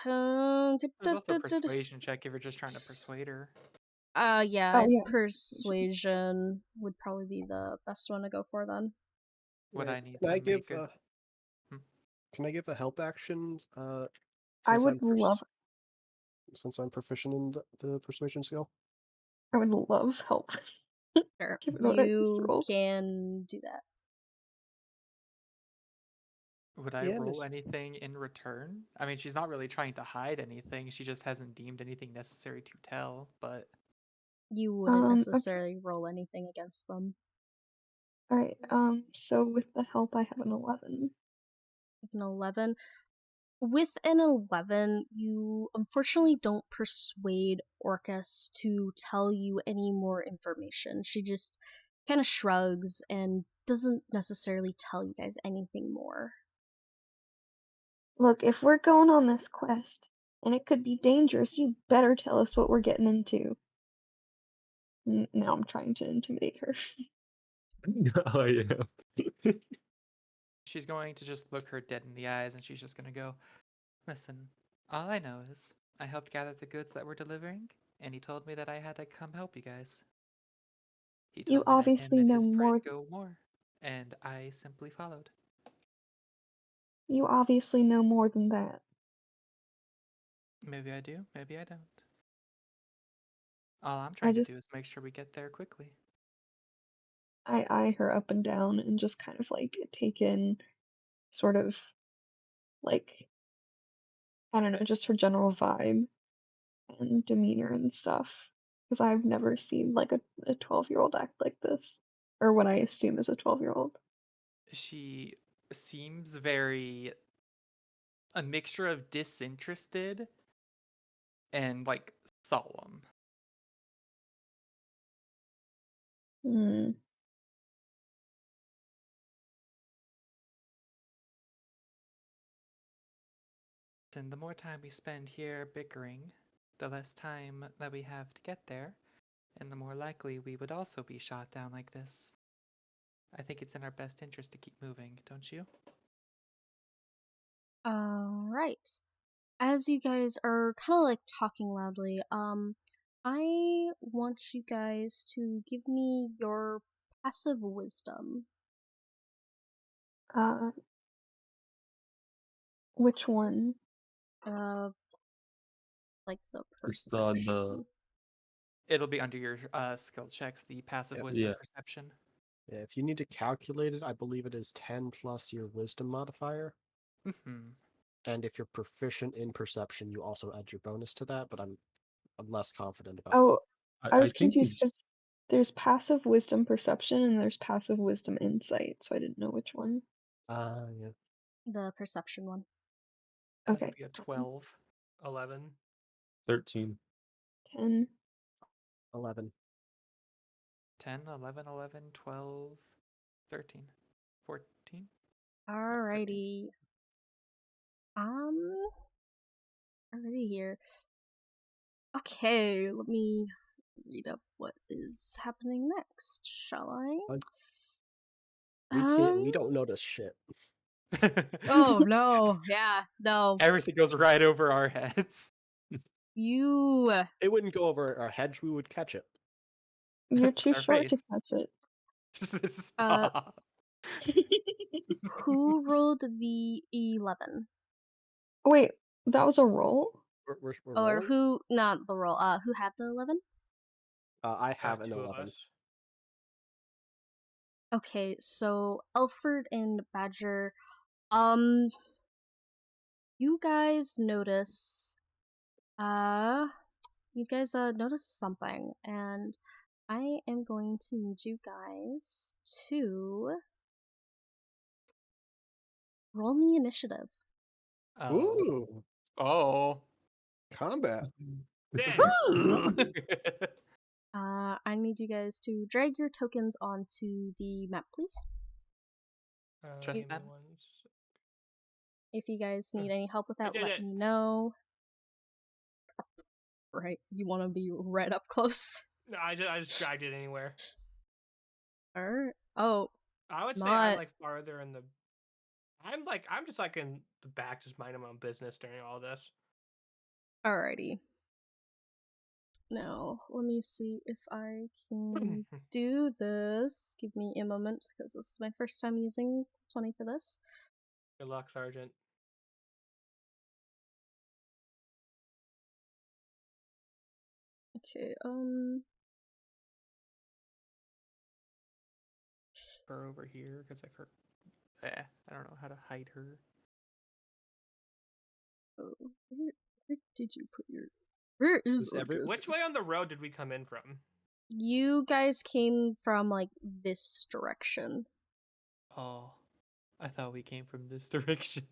There's also a persuasion check if you're just trying to persuade her. Yeah, Oh yeah, persuasion would probably be the best one to go for then. Would Right. I need Can to I give make a... can I give a help action? I Since would love, since I'm proficient in the persuasion skill. I would love help. Sure, Given what I just you rolled. can do that. Would I Yeah, roll miss. anything in return? I mean, she's not really trying to hide anything. She just hasn't deemed anything necessary to tell, but... You wouldn't Okay. necessarily roll anything against them. All right. So with the help, I have an 11. An 11. With an 11, you unfortunately don't persuade Orchis to tell you any more information. She just kind of shrugs and doesn't necessarily tell you guys anything more. Look, if we're going on this quest and it could be dangerous, you better tell us what we're getting into. Now I'm trying to intimidate her. Oh yeah. She's going to just look her dead in the eyes and she's just going to go, listen, all I know is I helped gather the goods that we're delivering, and he told me that I had to come help you guys. He You told me that him obviously and know his friend more. go more, and I simply followed. You obviously know more than that. Maybe I do, maybe I don't. All I'm I trying to just do is make sure we get there quickly. I eye her up and down and just kind of like take in sort of like I don't know, just her general vibe and demeanor and stuff. Because I've never seen like a 12-year-old act like this. Or what I assume is a 12-year-old. She seems very a mixture of disinterested and like solemn. Hmm. Addison, the more time we spend here bickering, the less time that we have to get there, and the more likely we would also be shot down like this. I think it's in our best interest to keep moving, don't you? Right. As you guys are kind of like talking loudly, I want you guys to give me your passive wisdom. Which one? Like the It's perception. It'll be under your skill checks, the passive Yep. wisdom Yeah. perception. Yeah, if you need to calculate it, I believe it is 10 plus your wisdom modifier. Mm-hmm. And if you're proficient in perception, you also add your bonus to that, but I'm less confident about Oh, I I was think confused he's because there's passive wisdom perception and there's passive wisdom insight, so I didn't know which one. that. Yeah. The perception one. That'll Okay. be a 12. 11. 13. 10. 11. 10, 11, 11, 12, 13, 14. Alrighty. Already here. Okay, let me read up what is happening next, shall I? We don't notice shit. Oh no, yeah, no. Everything goes right over our heads. You It wouldn't go over our heads, we would catch it. You're too Our short to face. catch it. Stop. who rolled the 11? Wait, that was a roll? We're Or rolling? who, not the roll, who had the 11? I have an Two of 11. us. Okay, so Alferd and Badger, you guys notice, notice something, and I am going to need you guys to roll me initiative. Oh. Ooh, Oh. combat. Dead. I need you guys to drag your tokens onto the map, please. Just Give me them? one sec. If you guys need any help with that, did let it. me know. Right, you want to be right up close. No, I just dragged it anywhere. Alright. Oh, I would say I'm not. like farther in the. I'm just like in the back, just minding my own business during all this. Alrighty. Now, let me see if I can do this. Give me a moment, because this is my first time using 20 for this. Good luck, Sergeant. Okay, Her over here, because I've heard. I don't know how to hide her. oh, where did you put your... Where is Orchis? Which way on the road did we come in from? You guys came from, like, this direction. Oh. I thought we came from this direction.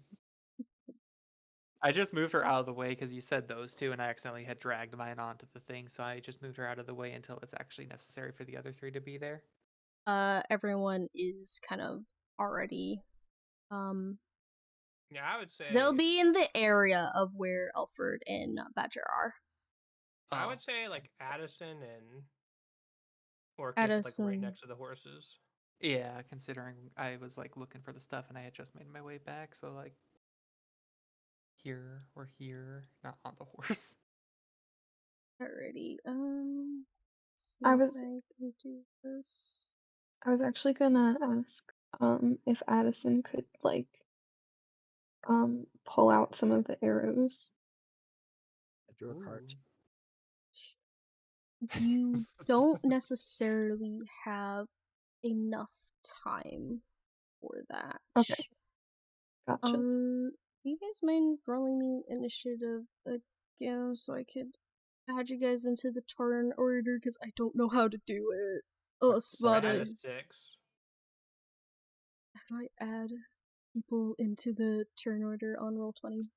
I just moved her out of the way because you said those two, and I accidentally had dragged mine onto the thing, so I just moved her out of the way until it's actually necessary for the other three to be there. Everyone is kind of already, Yeah, I would say they'll be in the area of where Alferd and Badger are. I Oh. would say like Addison and Orchis, like right Addison. next to the horses. Yeah, considering I was like looking for the stuff and I had just made my way back, so like here or here, not on the horse. Alrighty, see I if was I can do this. I was actually gonna ask if Addison could like pull out some of the arrows. I drew a cart. You don't necessarily have enough time for that. Okay. Gotcha. Do you guys mind rolling me initiative again so I could add you guys into the turn order, because I don't know how to do it. Oh, So Add Smada. a 6. How do I add people into the turn order on roll 20?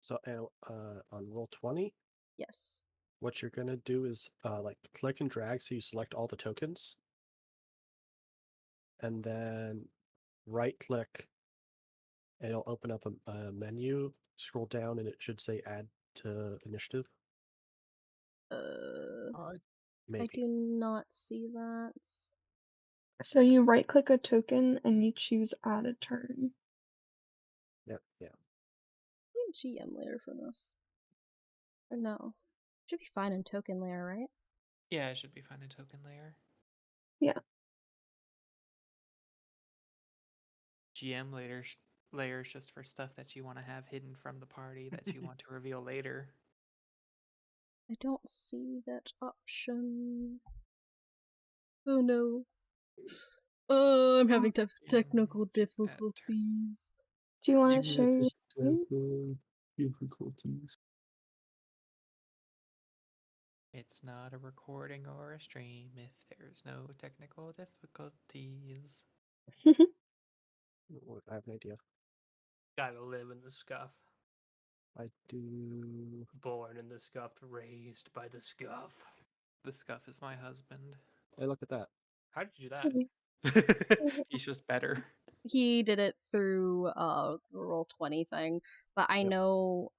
So on roll 20, Yes. what you're gonna do is like click and drag so you select all the tokens. And then right click It'll open up a menu. Scroll down, and it should say "Add to Initiative." I Maybe. do not see that. So you right click a token and you choose add a turn. Yeah. I need GM layer for this. Or no. Should be fine in token layer, right? Yeah, it should be fine in token layer. Yeah. GM layer is just for stuff that you want to have hidden from the party that you want to reveal later. I don't see that option. Oh no. Oh, I'm having technical difficulties. Do you want to share your screen? Difficulties. It's not a recording or a stream if there's no technical difficulties. I have an idea. Gotta live in the scuff. I do. Born in the scuff, raised by the scuff. The Scuff is my husband. Hey, look at that. How did you do that? He's just better. He did it through Roll20 thing, but I Yep. know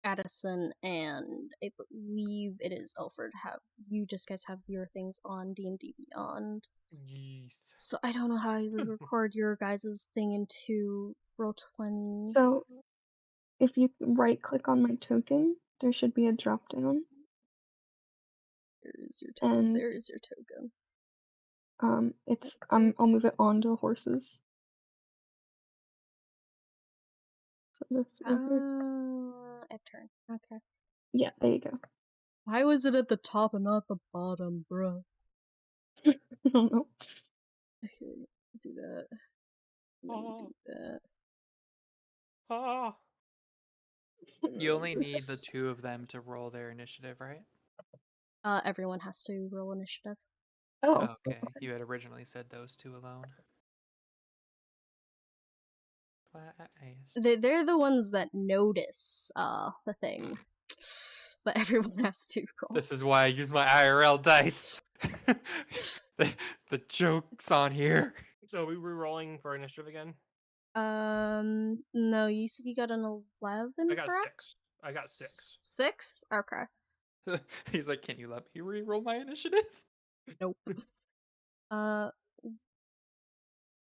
Addison and I believe it is Alferd you guys have your things on D&D Beyond. Yeet. So I don't know how I would record your guys' thing into Roll20. So if you right click on my token, there should be a drop down. There's your token. And There's your token. I'll move it onto horses. So this right here. At turn. Okay. Yeah, there you go. Why was it at the top and not the bottom, bro? I don't know. Okay, do that. And then do that. Oh. You only need the two of them to roll their initiative, right? Everyone has to roll initiative. Oh. Okay, you had originally said those two alone. They're the ones that notice the thing, but everyone has to roll. This is why I use my IRL dice. the joke's on here. So are we re-rolling for initiative again? No, you said you got an 11, I got correct? 6. I got 6. 6? Okay. He's like, can you let me re-roll my initiative? Nope.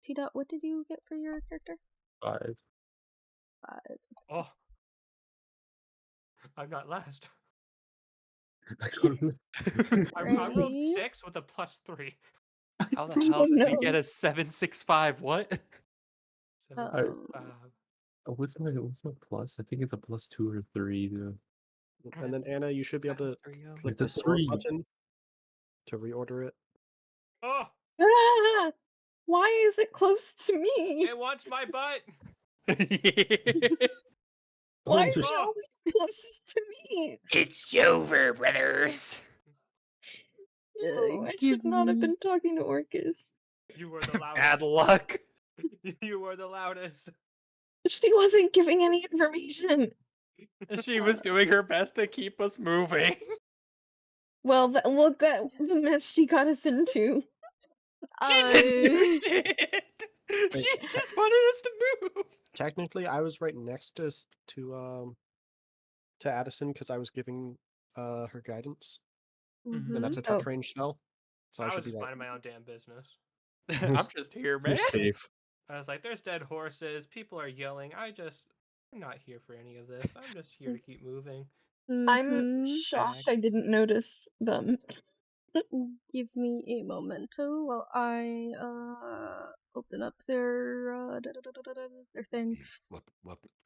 T-Dot, what did you get for your character? 5. 5. Oh. I'm not last. I don't know. I rolled Ready? 6 with a +3. How the hell Oh, did we no. get a 765? What? 7, I- 5. What's my plus? I think it's a +2 or 3. Though. And then Anna, you should be able to click It's a the sort 3. button to reorder it. Oh, Ah! Why is it close to me? it wants my butt. Why is Oh, it always closest to me? It's over, brothers. No, I should not have been talking to Orchis. You were the Bad loudest. luck. You were the loudest. She wasn't giving any information. She was doing her best to keep us moving. Well, look at the mess she got us into. She didn't do shit. She just wanted us to move. Technically, I was right next to Addison because I was giving her guidance, and that's a touch range spell. So I I should was be just right. minding my own damn business. I'm just here, man. You're safe. I was like, there's dead horses. People are yelling. I'm not here for any of this. I'm just here to keep moving. I'm shocked I didn't notice them. Give me a momento while I open up their thing.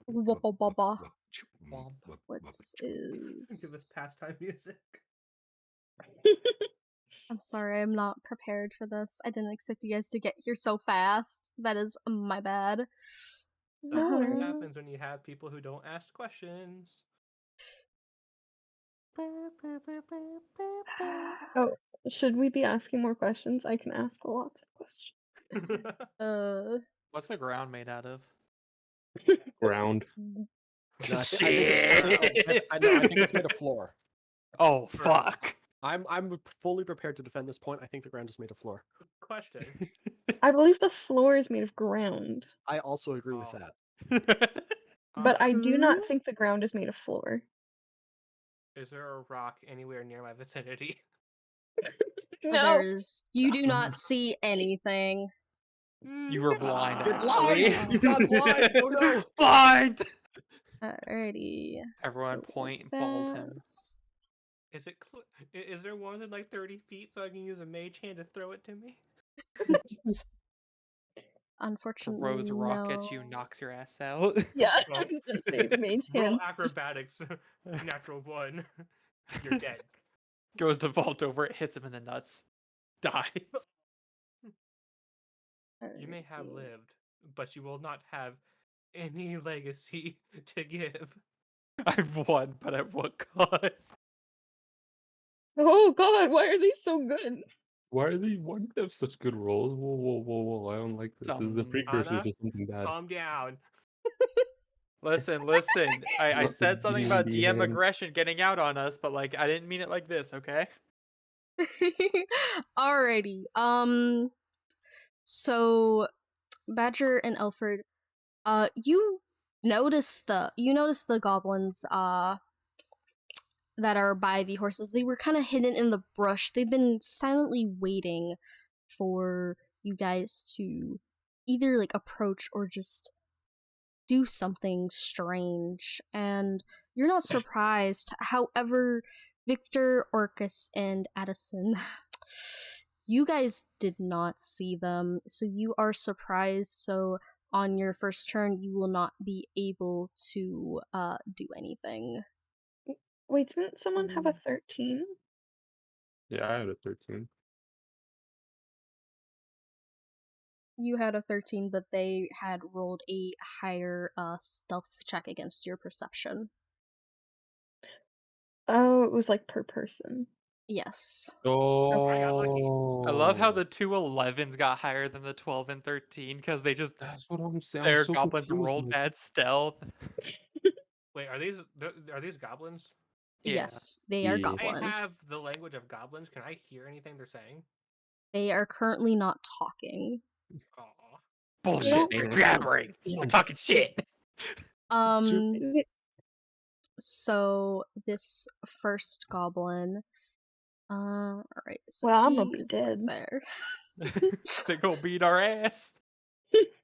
Wobba-bobba. What is? Give us pastime music. I'm sorry, I'm not prepared for this. I didn't expect you guys to get here so fast. That is my bad. That's what happens when you have people who don't ask questions. Oh, should we be asking more questions? I can ask lots of questions. What's the ground made out of? Ground. No, I think it's made of floor. Oh fuck! I'm fully prepared to defend this point. I think the ground is made of floor. Question: I believe the floor is made of ground, I also agree with Oh. that. but I do not Mhm. think the ground is made of floor. Is there a rock anywhere near my vicinity? No. You do not see anything. You were blind, You're actually. blind! You got blind! Oh no! Blind! Alrighty. Everyone So point bald him. that's- Is there more than like 30 feet so I can use a mage hand to throw it to me? Unfortunately, Throws a rock at you, no. knocks your ass out. Yeah, I Well, was gonna say mage Roll hand. acrobatics, natural 1. You're dead. Goes to vault over it, hits him in the nuts, dies. You may have Alrighty. lived, but you will not have any legacy to give. I've won, but at what cost? Oh god, why are these so good? Why do they have such good rolls? Whoa! I don't like this. This is a Some- precursor Anna, to something bad. calm down. Listen. I Let the said something DM about be DM hand. aggression getting out on us, but like I didn't mean it like this, okay? Alrighty. So Badger and Alferd, you notice the goblins that are by the horses. They were kind of hidden in the brush. They've been silently waiting for you guys to either like approach or just do something strange. And you're not surprised. However, Viktor, Orchis, and Addison, you guys did not see them, so you are surprised. So on your first turn, you will not be able to do anything. Wait, didn't someone have a 13? Yeah, I had a 13. You had a 13, but they had rolled a higher stealth check against your perception. Oh, it was like per person. Yes. Oh, I love how the two 11s got higher than the 12 and 13 because they just That's what I'm saying. their I'm so goblins confused. rolled Like, bad stealth. Wait, are these goblins? Yeah. Yes, they are Yeah. I have goblins. the language of goblins. Can I hear anything they're saying? They are currently not talking. Aw. Bullshit. know- They're jabbering. They're talking shit. Um, so this first goblin, alright, so Well, I'm gonna be he's right dead. there. They go beat our ass.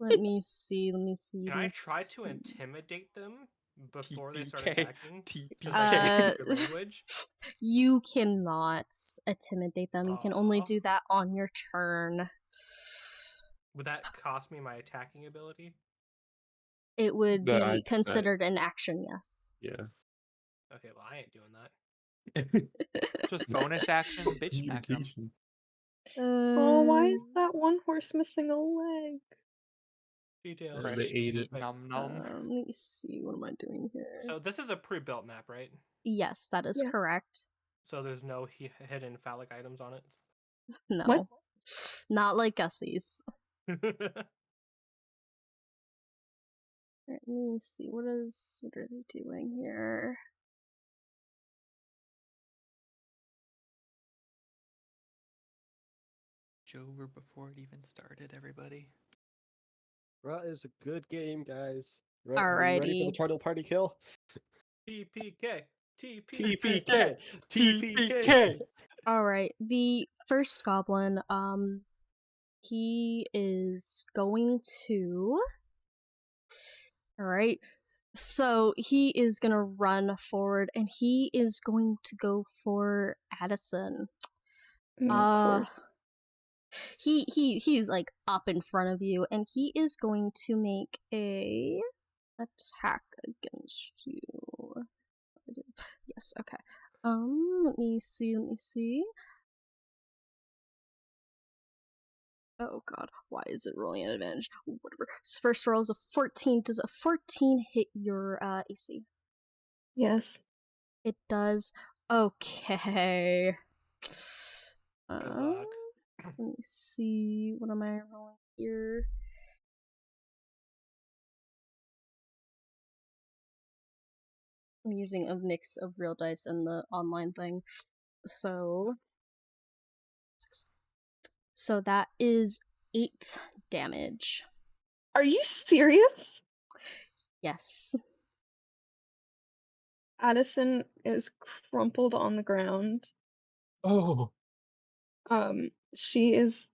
Let me see. Can I try to intimidate them before they start TPK. attacking? TPK. Because I speak their language. You cannot intimidate them. You can only Aw. do that on your turn. Would that cost me my attacking ability? It would But be considered an action, yes. yeah. Okay, well I ain't doing that. Just bonus action, bitch smack them. Communication. Oh, why is that one horse missing a leg? Details. They Fresh ate meat, it. nom nom. Let me see. What am I doing here? So this is a pre-built map, right? Yes, that is Yeah. correct. So there's no hidden phallic items on No. What? Not like Gussie's. it. Alright, let me see. What are they doing here? It's over before it even started, everybody. That is a good game, guys. Are you ready for the Alrighty. turtle party kill? TPK. TPK! TPK! TPK. Alright, the first goblin, he is going to... Alright, so he is gonna run forward, and he is going to go for Addison. Of course. He's like up in front of you, and he is going to make a attack against you. Yes, okay. Let me see. Oh god, why is it rolling an advantage? Whatever. His first roll is a 14. Does a 14 hit your AC? Yes. It does. Okay. Good luck. Let me see. What am I rolling here? I'm using a mix of real dice and the online thing. So that is 8 damage. Are you serious? Yes. Addison is crumpled on the ground. Oh. She is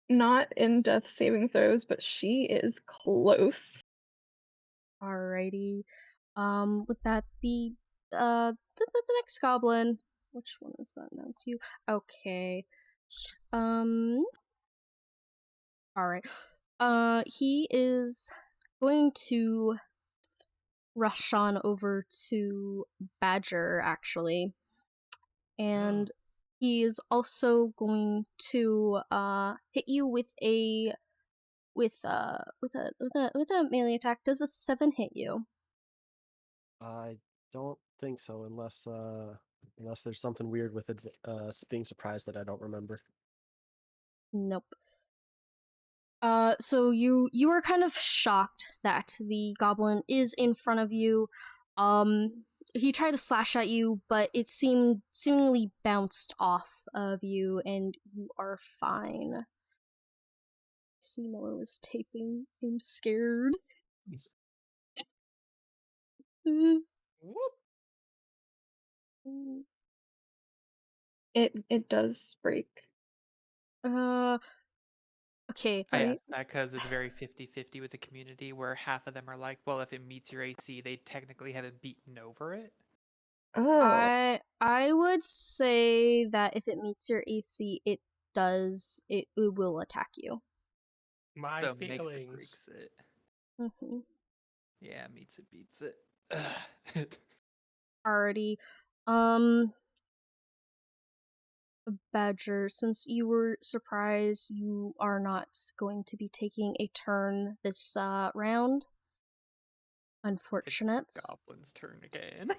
not in death saving throws, but she is close. Alrighty. With that, the next goblin. Which one is that? No, it's you. Okay. Alright. He is going to rush on over to Badger, actually. And he is also going to hit you with a melee attack. Does a 7 hit you? I don't think so, unless there's something weird with it, being surprised that I don't remember. Nope. So you are kind of shocked that the goblin is in front of you. He tried to slash at you, but it seemingly bounced off of you, and you are fine. See, Mellow is taping. I'm scared. It does break. Okay. I Right. asked that because it's very 50-50 with the community, where half of them are like, well, if it meets your AC, they technically haven't beaten over it. Oh. I would say that if it meets your AC, it will attack you. My So makes it feelings. breaks it. Mm-hmm. Yeah, meets it beats it. Alrighty. Badger, since you were surprised, you are not going to be taking a turn this round. Unfortunate. Goblin's turn again.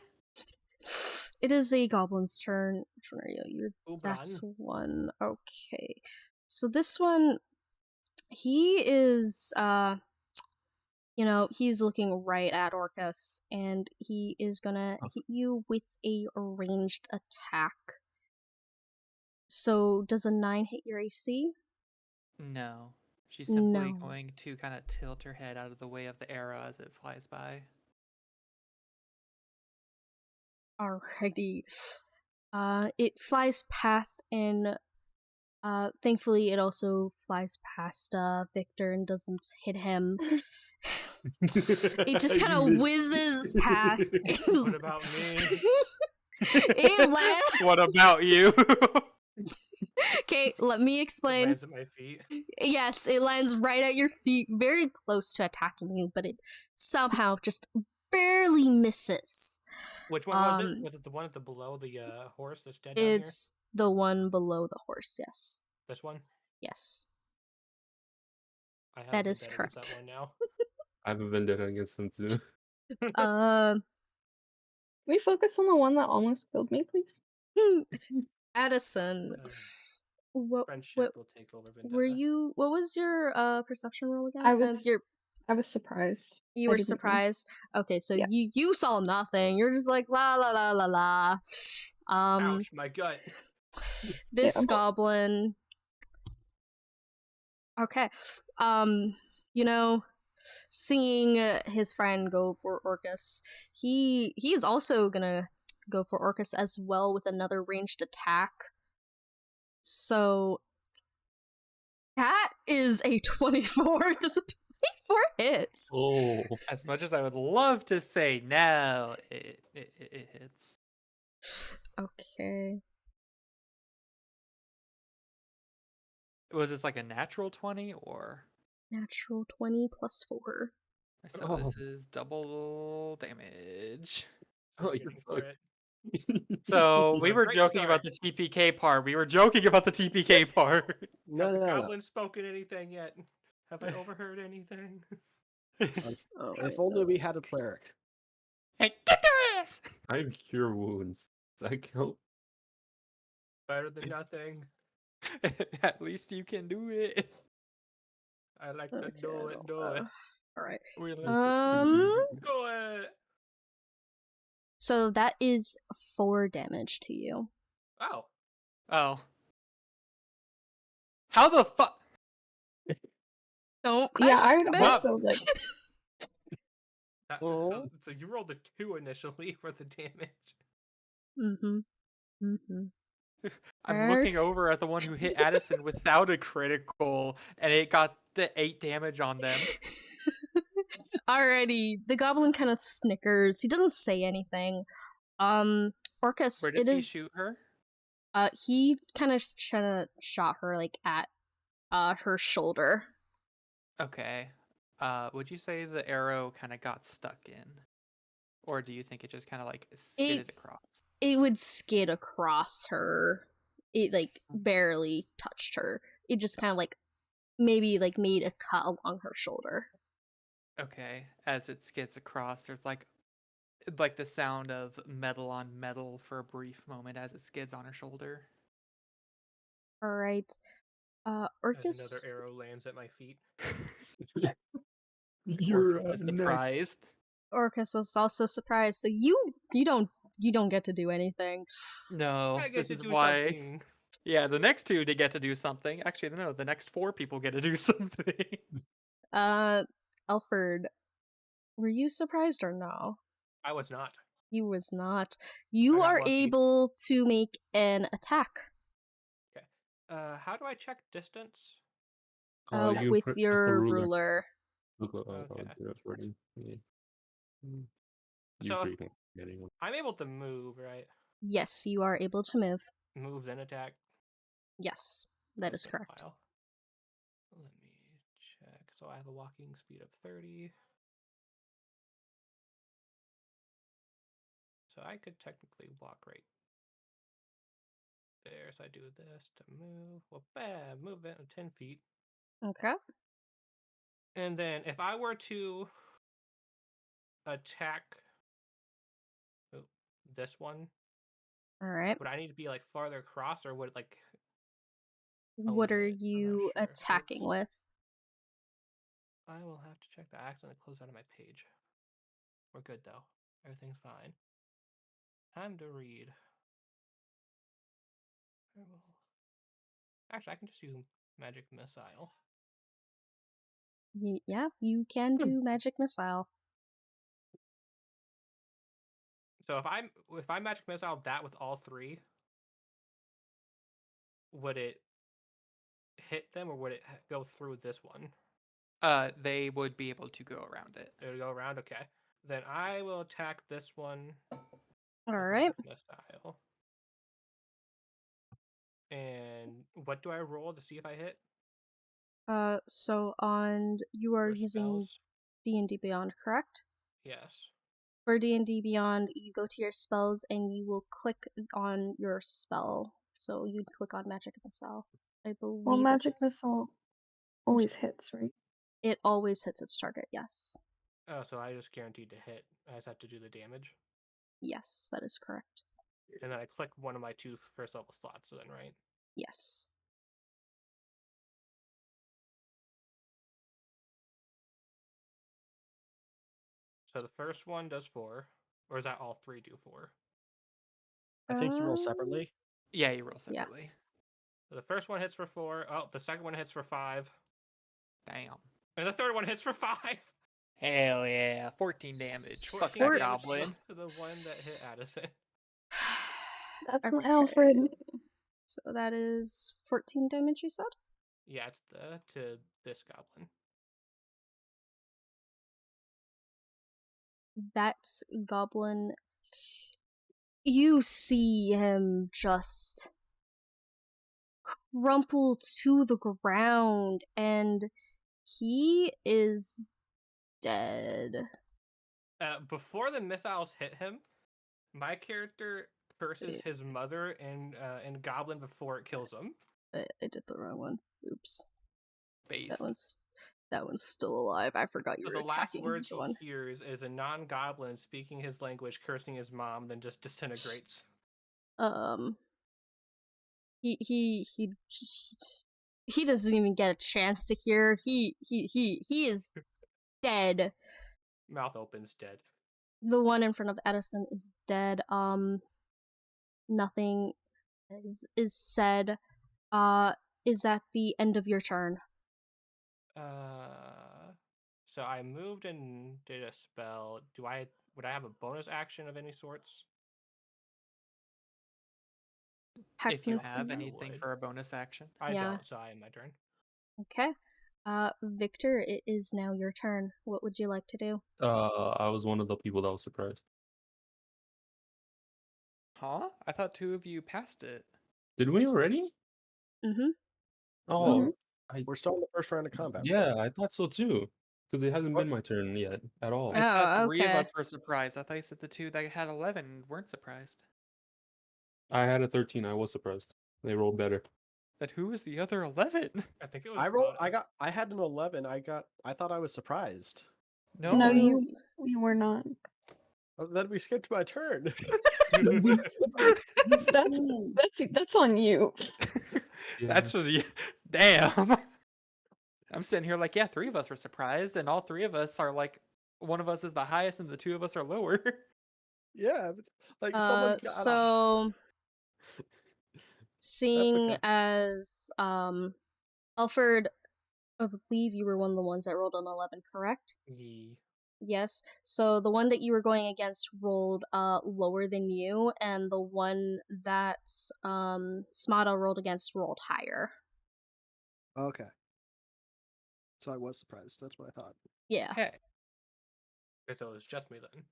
It is a goblin's turn. Which one are you? You're that Ubran. one. Okay. So this one, he is he's looking right at Orchis, and he is gonna hit you with a ranged attack. So does a 9 hit your AC? No. She's simply No. going to kind of tilt her head out of the way of the arrow as it flies by. Alrighty. It flies past, and thankfully it also flies past Viktor and doesn't hit him. It just kind of whizzes past. What about me? It lands. What about you? Okay, let me It explain. lands at my feet. Yes, it lands right at your feet, very close to attacking you, but it somehow just barely misses. Which one was it? Was it the one at the below the horse that's dead down here? It's the one below the horse, yes. This one? Yes. I have That a is vendetta against correct. that one now. I have a vendetta against him too. Can we focus on the one that almost killed me, please? Addison. What Friendship will take over vendetta. were you? What was your perception roll again? I was surprised. You I were didn't know. surprised. Okay, so Yeah. you saw nothing. You're just like la la la la la. Ouch, my gut. This Yeah. goblin. Okay. Seeing his friend go for Orchis, he is also gonna go for Orchis as well with another ranged attack. So that is a 24. Does a 24 hit? Oh. As much as I would love to say no, it hits. Okay. Was this like a natural 20 or? Natural 20 plus 4. So this is double damage. Oh, you're Getting for fucked. it. So we A were great joking start. about the TPK part. We were joking about the TPK part. No, Have the no, no. goblins spoken anything yet? Have I overheard anything? Oh, If only we had a cleric. Hey, get their ass! I have cure wounds. Does that count? Better than nothing. At least you can do it. I like to do it. Alright. We like Do it. So that is 4 damage to you. Oh. Oh. How the fuck? Don't Yeah, I question would it. also like. Oh. So you rolled a 2 initially for the damage. Mm-hmm. I'm looking over at the one who hit Addison without a critical, and it got the 8 damage on them. Alrighty, the goblin kind of snickers. He doesn't say anything. Orchis, Where does he shoot her? he kind of shot her like at her shoulder. Okay. Would you say the arrow kind of got stuck in? Or do you think it just kind of like skidded across? It would skid across her. It like barely touched her. It just kind of like maybe like made a cut along her shoulder. Okay. As it skids across, there's like the sound of metal on metal for a brief moment as it skids on her shoulder. Alright. Orchis. As another arrow lands at my feet. You're Orchis is next. surprised. Orchis was also surprised. So you don't get to do anything. No, I get this to is do why. something. Yeah, the next 2 to get to do something. Actually, no, the next 4 people get to do something. Alferd, were you surprised or no? I was not. He was not. You got are lucky. able to make an attack. Okay. How do I check distance? You With press the your ruler. ruler. Okay. That's ready. Yeah. So if can get anyone. I'm able to move, right? Yes, you are able to move. Move then attack. Yes, that That's is been a correct. while. Let me check. So I have a walking speed of 30. So I could technically walk right there. So I do this to move. Well, bam, movement of 10 feet. Okay. And then if I were to attack this one, Alright. would I need to be like farther across, or would it like What are hit? I'm not you sure. attacking Oops. with? I will have to check the accent and close out of my page. We're good though. Everything's fine. Time to read. Actually, I can just use magic missile. Yeah, you can do magic missile. So if I magic missile that with all 3, would it hit them or would it go through this one? They would be able to go around it. It would go around. Okay, then I will attack this one. Alright. Missile. And what do I roll to see if I hit? So you are using Spells? D&D Beyond, correct? Yes. For D&D Beyond, you go to your spells and you will click on your spell. So you'd click on Magic Missile. I believe Well, magic missile always hits, right? It always hits its target, yes. Oh, so I just guaranteed to hit. I just have to do the damage. Yes, that is correct. And then I click one of my 2 first level slots, so then, right? Yes. So the first one does 4. Or is that all 3 do 4? I think you roll separately. Yeah, you roll separately. So the first one hits for 4. Oh, the second one hits for 5. Damn. And the third one hits for 5. Hell yeah. 14 damage. 14 Fuck that damage goblin. to the one that hit Addison. That's Okay. not Alfred. So that is 14 damage, you said? Yeah, it's to this goblin. That goblin, you see him just crumple to the ground, and he is dead. Before the missiles hit him, my character curses his mother and goblin before it kills him. I did the wrong one. Oops. Face. That one's still alive. I forgot you So were the last attacking words the one. he hears is a non-goblin speaking his language, cursing his mom, then just disintegrates. He doesn't even get a chance to hear. He is dead. Mouth opens, dead. The one in front of Addison is dead. Nothing is said. Is that the end of your turn? So I moved and did a spell. Would I have a bonus action of any sorts? If you have Technically, anything would. for a bonus action. I Yeah. don't, so I end my turn. okay. Victor, it is now your turn. What would you like to do? I was one of the people that was surprised. Huh? I thought two of you passed it. Did we already? Mm-hmm. Oh, We're still in the first round of combat. yeah, I thought so too. Because it hasn't What? been my turn yet at all. I thought Oh, three of okay. us were surprised. I thought you said the two that had 11 weren't surprised. I had a 13. I was surprised. They rolled better. But who was the other 11? I think it was. I had an 11. I thought I was surprised. No. No, you were not. Oh, then we skipped my turn. That's on you. That's the damn. I'm sitting here like, yeah, three of us were surprised, and all three of us are like, one of us is the highest, and the two of us are lower. Yeah, but, like someone got So seeing okay. as Alferd, I believe you were one of the ones that rolled an 11, correct? Yee. Yes. So the one that you were going against rolled lower than you, and the one that Smada rolled against rolled higher. Okay. So I was surprised. That's what I thought. Yeah. Hey, Okay, so it was just me then.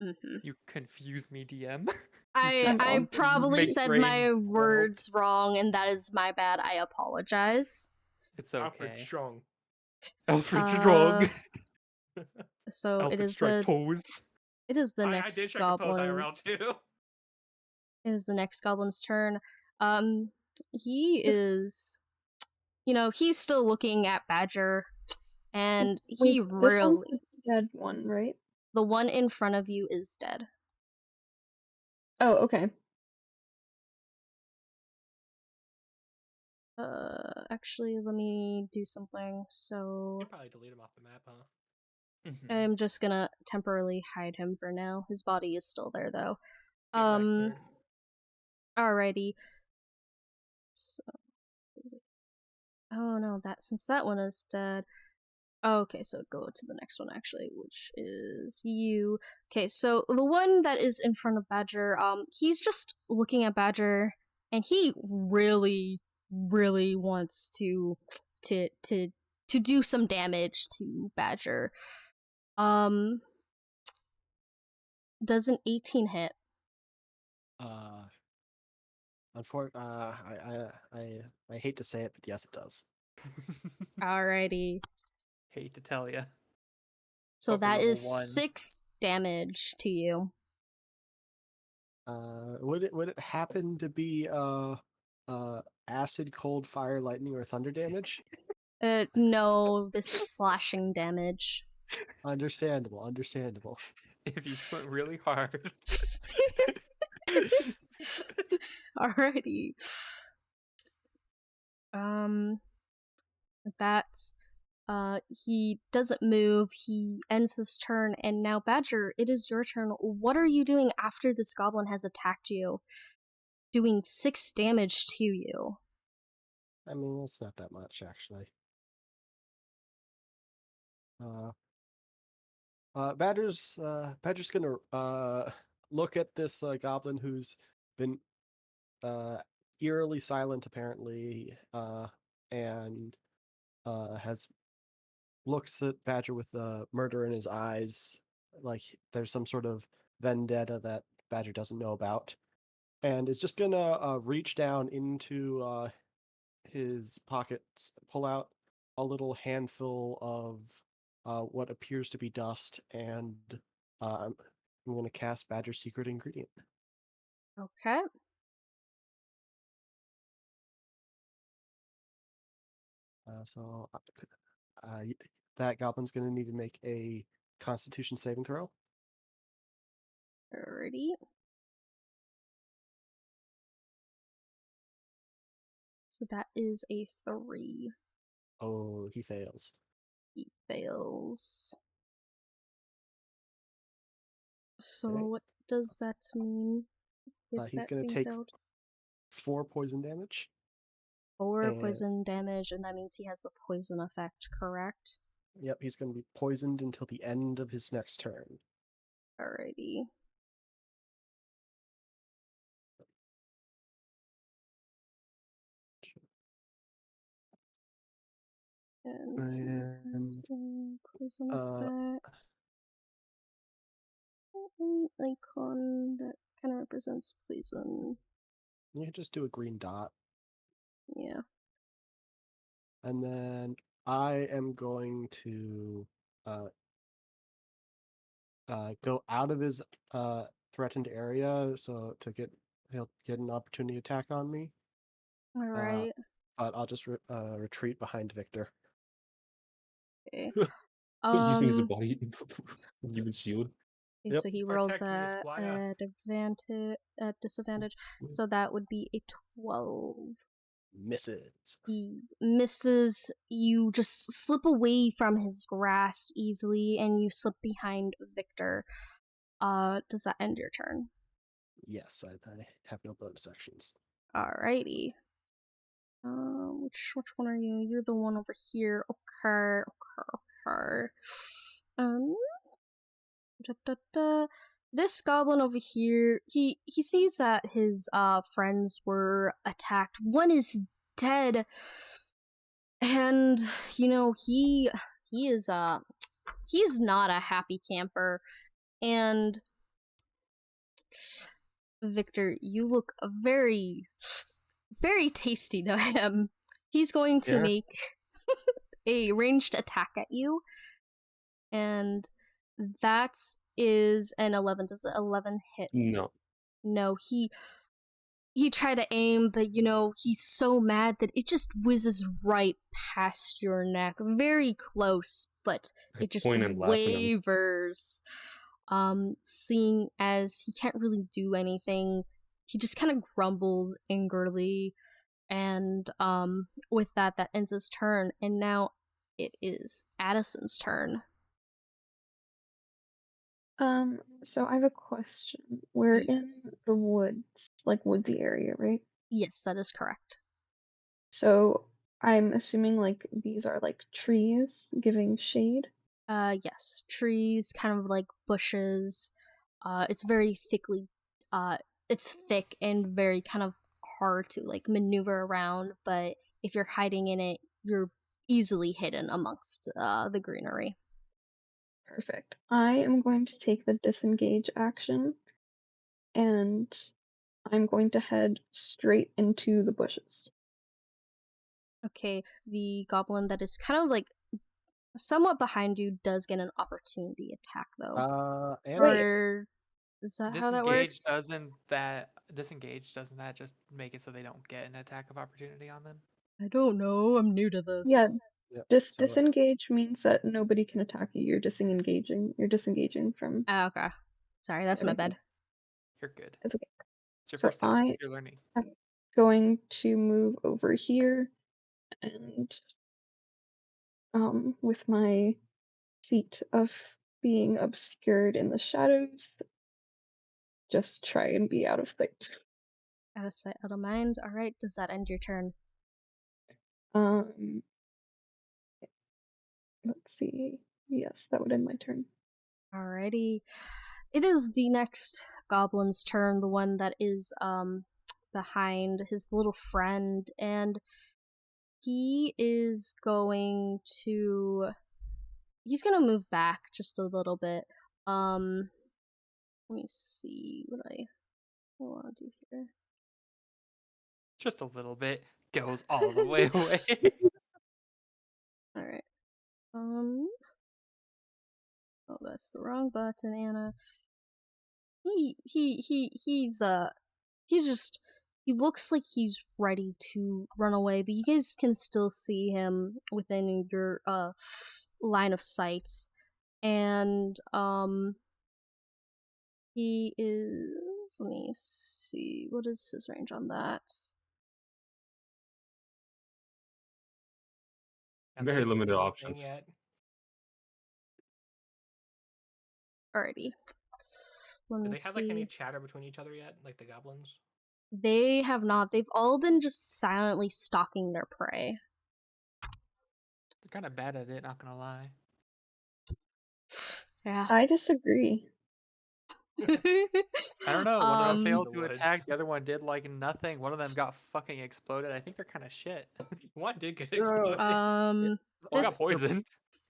Mm-hmm. you confuse me, DM. I probably Make said brain my world. words wrong, and that is my bad. I apologize. It's Alfred okay. strong. Alfred's strong. So Alfred it is strike pose. it is the I next did check the pose IRL goblin's too. it is the next goblin's turn. He is, he's still looking at Badger, and he Wait, this one's really, the dead one, right? the one in front of you is dead. Oh, okay. Actually, let me do something. So You probably delete him off the map, huh? Mhm. I'm just gonna temporarily hide him for now. His body is still there, though. Get wrecked, nerd. Alrighty. So, oh no, since that one is dead. Okay, so go to the next one actually, which is you. Okay, so the one that is in front of Badger, he's just looking at Badger, and he really, really wants to do some damage to Badger. Does an 18 hit? I hate to say it, but yes, it does. Alrighty. Hate to tell you. So But for that level is 1. 6 damage to you. Would it happen to be acid, cold, fire, lightning, or thunder damage? No, this is slashing damage. Understandable. If you went really hard. Alrighty. That's he doesn't move, he ends his turn, and now Badger, it is your turn. What are you doing after this goblin has attacked you? Doing 6 damage to you. I mean, it's not that much actually. Badger's gonna look at this goblin who's been eerily silent apparently, and has looks at Badger with murder in his eyes, like there's some sort of vendetta that Badger doesn't know about, and is just gonna reach down into his pockets, pull out a little handful of what appears to be dust, and I'm going to cast Badger's secret ingredient. Okay. So that goblin's going to need to make a Constitution saving throw. Alrighty. So that is a 3. Oh, he fails. He fails. So Okay. what does that mean? If He's that going to thing take failed? 4 poison damage. 4 and- poison damage, and that means he has the poison effect, correct? Yep, he's going to be poisoned until the end of his next turn. Alrighty. And poison effect. An icon that kind of represents poison. You can just do a green dot. Yeah. And then I am going to go out of his threatened area, so he'll get an opportunity attack on me. All right. But I'll just retreat behind Viktor. Okay. Using his body human shield. Okay, Yep. so he rolls Protect me, at Smada. disadvantage. So that would be a 12. Misses. He misses. You just slip away from his grasp easily, and you slip behind Viktor. Does that end your turn? Yes, I have no bonus actions. Alrighty. Which one are you? You're the one over here. Okay. This goblin over here, he sees that his friends were attacked. One is dead, and he is he's not a happy camper. And Viktor, you look very tasty to him. He's going to make a ranged attack at you, and that is an 11. Does 11 hit? No, he tried to aim, but he's so mad that it just whizzes right past your neck, very close, but it just wavers. Seeing as he can't really do anything, he just kind of grumbles angrily, and with that ends his turn, and now it is Addison's turn. So I have a question. We're Yes. in the woods, like woodsy area, right? Yes, that is correct. So I'm assuming like these are like trees giving shade. Yes, trees, kind of like bushes. It's very thickly, it's thick and very kind of hard to like maneuver around, but if you're hiding in it, you're easily hidden amongst the greenery. Perfect. I am going to take the disengage action, and I'm going to head straight into the bushes. Okay, the goblin that is kind of like somewhat behind you does get an opportunity attack though. Or is that how that works? Disengage doesn't that just make it so they don't get an attack of opportunity on them? I don't know. I'm new to this. Yeah, Yep. disengage means that nobody can attack you. You're disengaging from. Oh, okay. Sorry, that's my bad. You're good. It's okay. It's your So first time. You're learning. I'm going to move over here, and with my feat of being obscured in the shadows, just try and be out of sight. Out of sight, out of mind. All right. Does that end your turn? Let's see. Yes, that would end my turn. Alrighty. It is the next goblin's turn, the one that is behind his little friend, and he is going to move back just a little bit. Let me see what I want to do here. Just a little bit goes all the way away. All right. Oh, that's the wrong button, Anna. He looks like he's ready to run away, but you guys can still see him within your line of sight. And he is, let me see, what is his range on that? Very limited options. Alrighty. Let me Do they have like any see. chatter between each other yet, like the goblins? They have not. They've all been just silently stalking their prey. They're kind of bad at it, not gonna lie. Yeah. I disagree. I don't know. One of them In failed the to woods. attack. The other one did like nothing. One of them got fucking exploded. I think they're kind of shit. What did get No, no, no. exploded? One got This poisoned.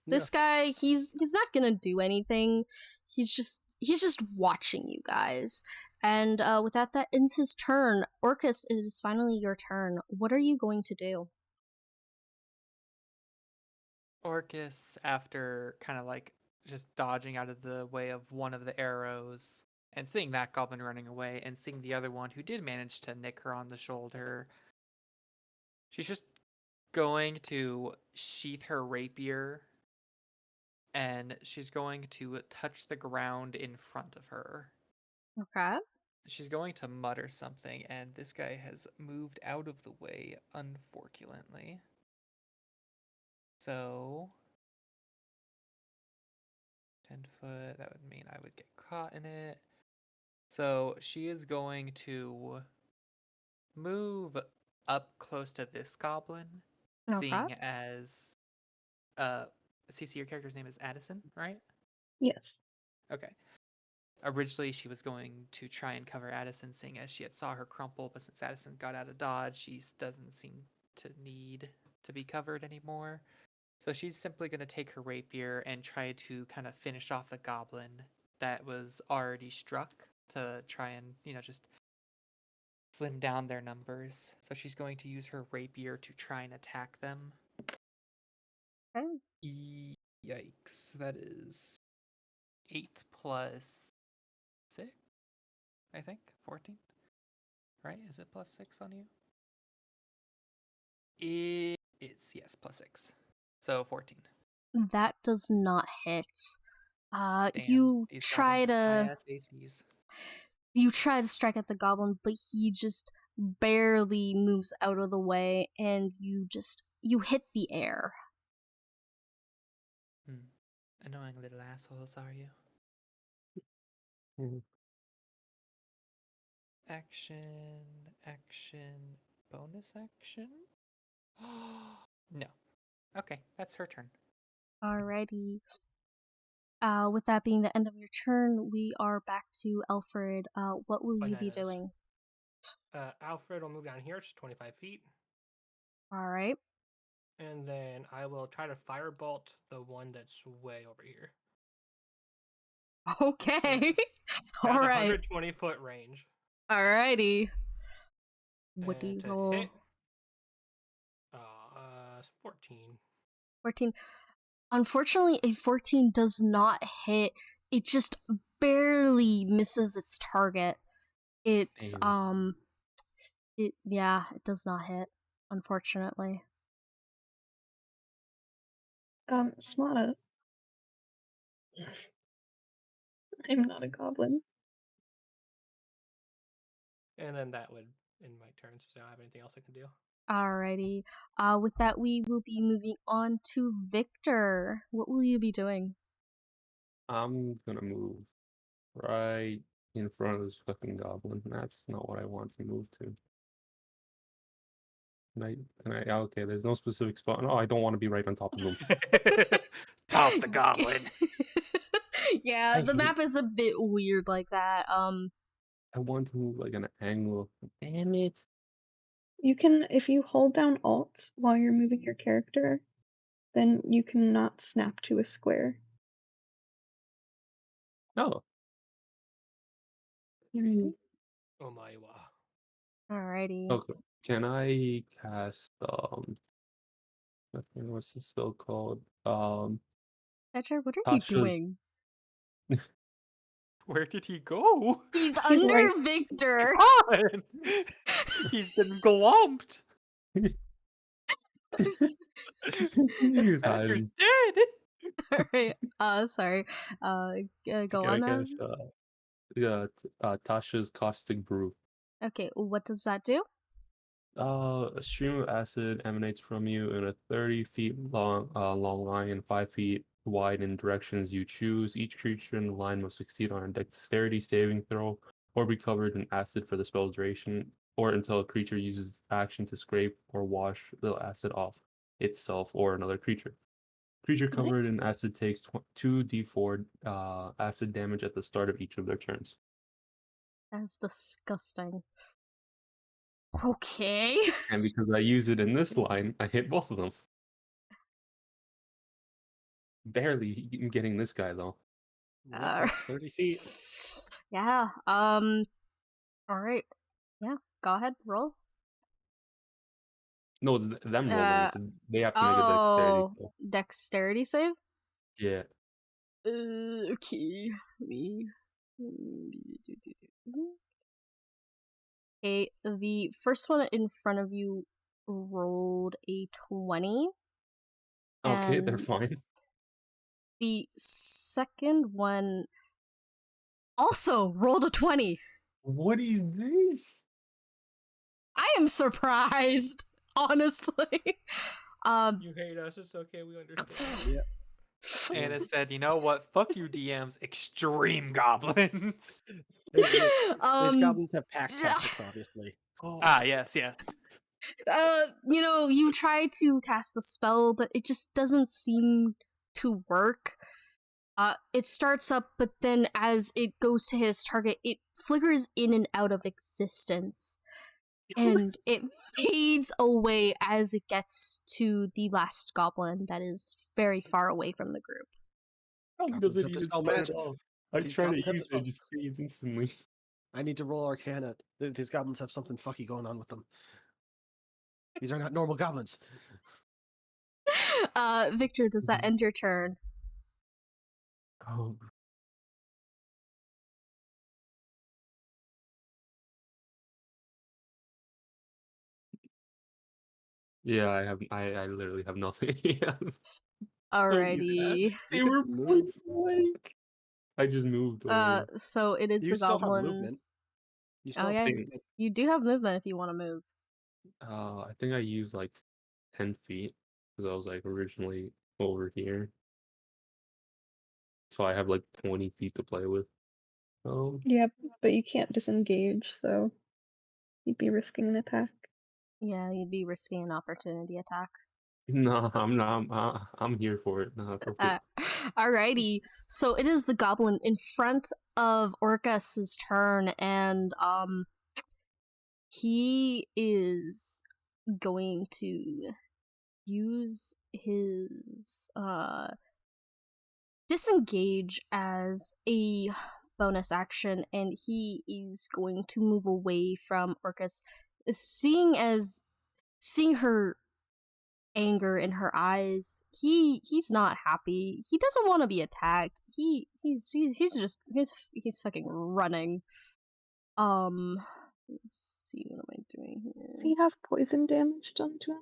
this guy, he's not gonna do anything. He's just watching you guys. And with that ends his turn. Orchis, it is finally your turn. What are you going to do? Orchis, after kind of like just dodging out of the way of one of the arrows and seeing that goblin running away and seeing the other one who did manage to nick her on the shoulder, she's just going to sheath her rapier and she's going to touch the ground in front of her. Okay. She's going to mutter something, and this guy has moved out of the way, unfortunately. So 10 foot, that would mean I would get caught in it. So she is going to move up close to this goblin, Okay. seeing as CC, your character's name is Addison, right? Yes. Okay. Originally, she was going to try and cover Addison, seeing as she had saw her crumple, but since Addison got out of dodge, she doesn't seem to need to be covered anymore. So she's simply going to take her rapier and try to kind of finish off the goblin that was already struck to try and, just slim down their numbers. So she's going to use her rapier to try and attack them. Okay. Yikes. That is 8 plus 6, I think. 14. Right? Is it plus 6 on you? It is, yes, plus 6. So 14. That does not hit. Damn, You these try goblins have to high-ass ACs. you try to strike at the goblin, but he just barely moves out of the way, and you hit the air. Annoying little assholes, are you? Mhm. Action, bonus action? No. Okay, that's her turn. Alrighty. With that being the end of your turn, we are back to Alferd. What will you be Bananas. doing? Alfred will move down here, just 25 feet. Alright. And then I will try to firebolt the one that's way over here. Okay. At Alright. 120-foot range. Alrighty. What do And you to roll? hit, 14. 14. Unfortunately, a 14 does not hit. It just barely misses its target. It's Damn. it does not hit, unfortunately. Smada. I'm not a goblin. And then that would end my turn, so I don't have anything else I can do. Alrighty. With that, we will be moving on to Viktor. What will you be doing? I'm gonna move right in front of this fucking goblin. That's not what I want to move to. Okay, there's no specific spot. No, I don't want to be right on top of him. Top the goblin. Yeah, the map is a bit weird like that. I want to move like an angle. Damn it. You can, if you hold down Alt while you're moving your character, then you can not snap to a square. No. Oh my wa. Alrighty. Okay. Can I cast what's the spell called? Etcher, what are you Tasha's doing? Where did he go? He's He's under right. Viktor. God! He's been glomped. Here's Badger's hiding. dead. Alright. Sorry. Go Okay, I on. guess Tasha's caustic brew. Okay, what does that do? A stream of acid emanates from you in a 30 feet long line and 5 feet wide in directions you choose. Each creature in the line must succeed on a dexterity saving throw or be covered in acid for the spell duration, or until a creature uses action to scrape or wash the acid off itself or another creature. Creature covered Nice. in acid takes 2d4 acid damage at the start of each of their turns. That's disgusting. Okay. And because I use it in this line, I hit both of them. Barely getting this guy though. That's 30 feet. Yeah. All right. Yeah. Go ahead. Roll. No, it's them rolling. They have to make a dexterity. Oh, dexterity save. Yeah. Okay. Okay, the first one in front of you rolled a 20. Okay, they're and fine. The second one also rolled a 20. What is this? I am surprised, honestly. You hate us. It's okay. We understand. Yeah. Anna said, "You know what? Fuck you, DMs. Extreme goblins." These Um, goblins have pack tactics, obviously. Ah, yes, yes. You try to cast the spell, but it just doesn't seem to work. It starts up, but then as it goes to his target, it flickers in and out of existence. And it fades away as it gets to the last goblin that is very far away from the group. How Goblins does it have to even spell start magic. at all? I These try to goblins have to use it, spell- it just fades instantly. I need to roll Arcana. These goblins have something fucky going on with them. These are not normal goblins. Victor, does that end your turn? Oh. Yeah, I literally have nothing. Alrighty. They were point blank. I just moved over. So it is You the still have movement. goblins. You still Oh have yeah, movement. you do have movement if you want to move. I think I used like 10 feet because I was like originally over here. So I have like 20 feet to play with. Yep, but you can't disengage, so you'd be risking an attack. Yeah, you'd be risking an opportunity attack. No, I'm not. I'm here for it. No, go for it. Alrighty, so it is the goblin in front of Orchis' turn, and he is going to use his disengage as a bonus action, and he is going to move away from Orchis, seeing her anger in her eyes. He's not happy. He doesn't want to be attacked. He's fucking running. Let's see, what am I doing Does here? he have poison damage done to him?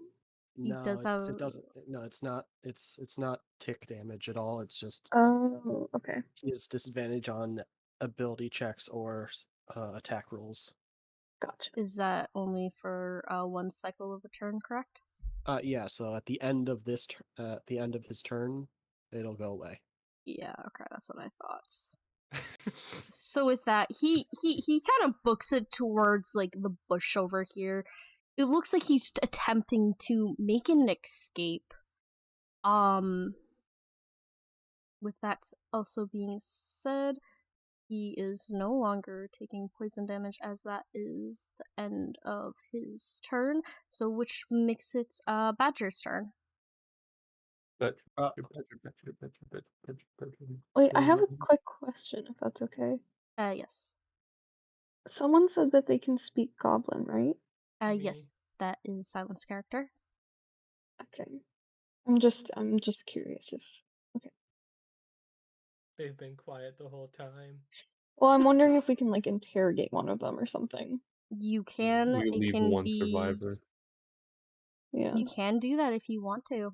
He No, does have. it doesn't. No, it's not. It's not tick damage at all. It's just Oh, okay. he has disadvantage on ability checks or attack rolls. Gotcha. Is that only for one cycle of a turn, correct? Yeah. So at the end of this, the end of his turn, it'll go away. Yeah, okay, that's what I thought. So with that, he kind of books it towards like the bush over here. It looks like he's attempting to make an escape. With that also being said, he is no longer taking poison damage as that is the end of his turn. So which makes it Badger's turn. But Wait, I have a quick question, if that's okay. Yes. Someone said that they can speak Goblin, right? Yes, that is Silent's character. Okay. I'm just curious if. Okay. They've been quiet the whole time. Well, I'm wondering if we can like interrogate one of them or something. You can. we It leave can one be. survivor. Yeah. You can do that if you want to.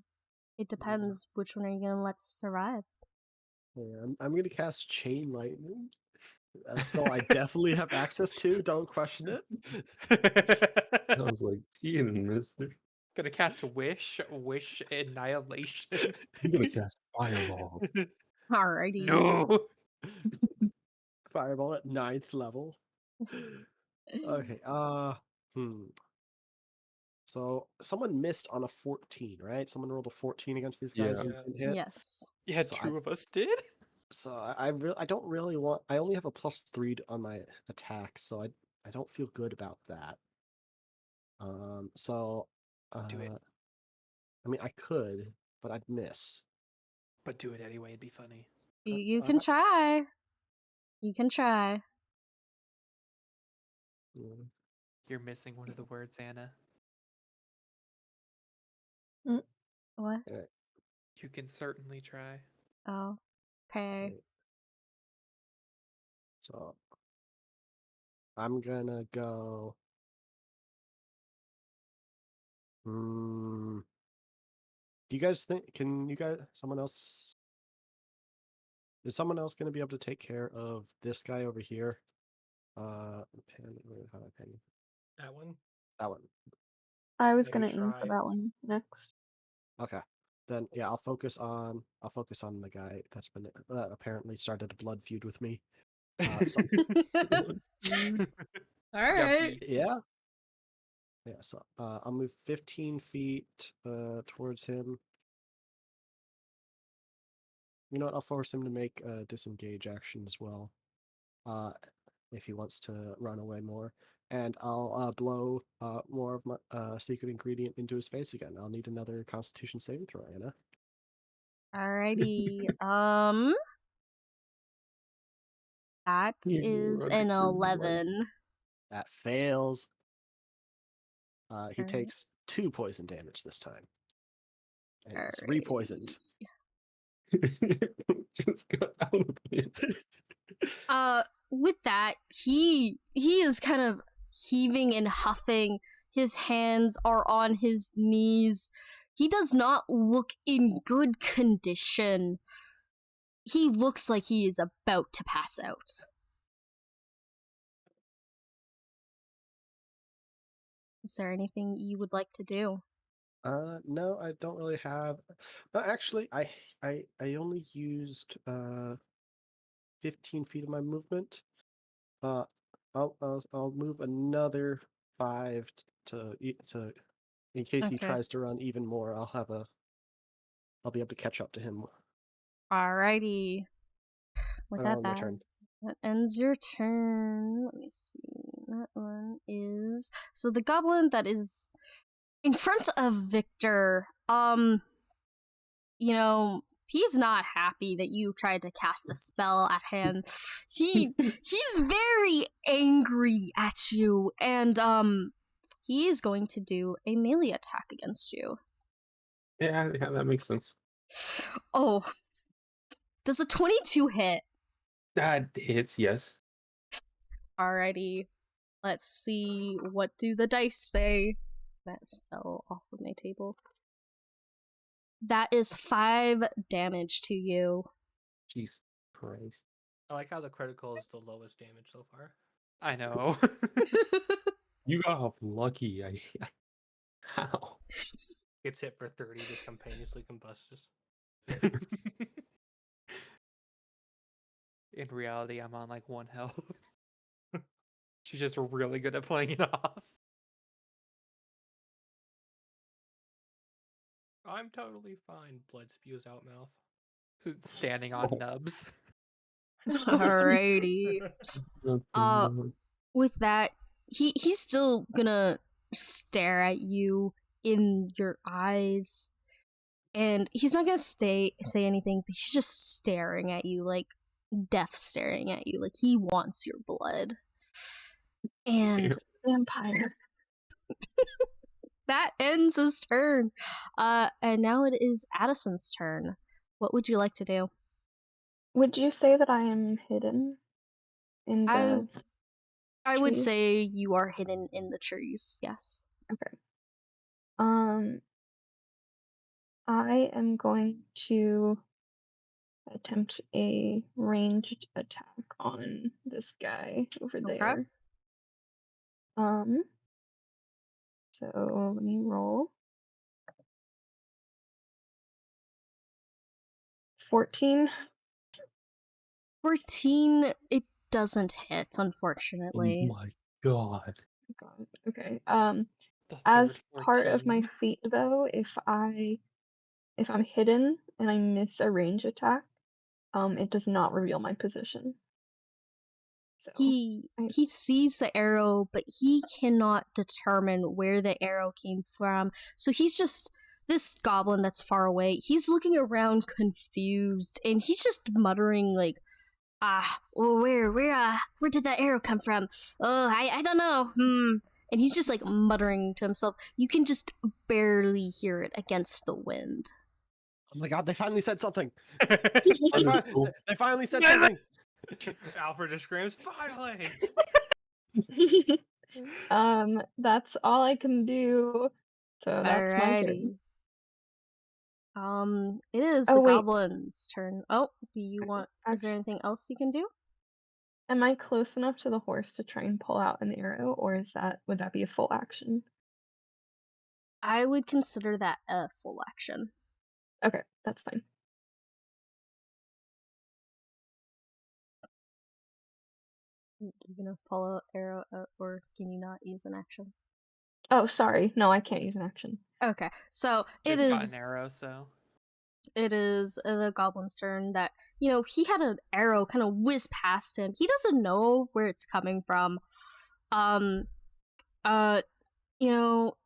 It depends which one are you gonna let survive. Yeah, I'm gonna cast Chain Lightning. A spell I definitely have access to. Don't question it. I was like, "Ian, mister." Gonna cast Wish Annihilation. I'm gonna cast Fireball. Alrighty. No. Fireball at 9th level. Okay. So someone missed on a 14, right? Someone rolled a 14 against these guys Yeah. and didn't hit. Yes. Yeah, So two of us did. So I don't really want. I only have a +3 on my attack, so I don't feel good about that. So Do it. I mean, I could, but I'd miss. But do it anyway, it'd be funny. You can try. You can try. Mm, You're missing one of the words, Anna. What? alright, You can certainly try. Oh. Okay. alright. So I'm gonna go. Do you guys think? Can you guys? Someone else? Is someone else gonna be able to take care of this guy over here? How do I pen? That one. That one. I was Maybe gonna aim for try. that one next. Okay. Then yeah, I'll focus on the guy that apparently started a blood feud with me. So All right. yeah. Yeah, so I'll move 15 feet towards him. You know what? I'll force him to make a disengage action as well. If he wants to run away more. And I'll blow more of my secret ingredient into his face again. I'll need another Constitution saving throw, Anna. Alrighty. That You is run an it through the light. 11. That fails. He Alright. takes 2 poison damage this time. And he's re-poisoned. Just got out of it. With that, he is kind of heaving and huffing. His hands are on his knees. He does not look in good condition. He looks like he is about to pass out. Is there anything you would like to do? No, I don't really have. Actually, I only used 15 feet of my movement. I'll move another 5 to in case he Okay. tries to run even more. I'll be able to catch up to him. Alrighty. With that, My turn. that ends your turn. Let me see. That one is so the goblin that is in front of Viktor. You know, he's not happy that you tried to cast a spell at him. He's very angry at you, and he is going to do a melee attack against you. Yeah, that makes sense. Oh, does a 22 hit? That hits, yes. Alrighty. Let's see, what do the dice say? That fell off of my table. That is 5 damage to you. Jeez Christ. I like how the critical is the lowest damage so far. I know. You got off lucky. How? Gets hit for 30, just spontaneously combusts. In reality, I'm on like 1 health. She's just really good at playing it off. I'm totally fine. Blood spews out mouth. Standing on nubs. Alrighty. With that, he's still gonna stare at you in your eyes, and he's not gonna say anything, but he's just staring at you, like death staring at you, like he wants your blood. And Vampire. that ends his turn. And now it is Addison's turn. What would you like to do? Would you say that I am hidden in the I would trees? say you are hidden in the trees, yes. Okay. I am going to attempt a ranged attack on this guy over Okay. there. So let me roll. 14. 14, it doesn't hit, Oh unfortunately. my god. God. Okay. The As third part of my 14. feat, though, if I'm hidden and I miss a range attack, it does not reveal my position. So He sees the arrow, but he cannot determine where the arrow came from. So he's just this goblin that's far away. He's looking around confused, and he's just muttering like, where did that arrow come from? Oh, I don't know. And he's just like muttering to himself. You can just barely hear it against the wind. Oh my god, they finally said something. Wonderful. They finally said something. Alfred just screams, finally! That's all I can do. So that's my turn. Alrighty. It is Oh, the wait. goblin's turn. Oh, do you want? Is there anything else you can do? Am I close enough to the horse to try and pull out an arrow, or would that be a full action? I would consider that a full action. Okay, that's fine. You gonna pull an arrow out, or can you not use an action? Oh, sorry. No, I can't use an action. Okay, so She's it got is. an arrow, so It is the goblin's turn. That he had an arrow kind of whiz past him. He doesn't know where it's coming from.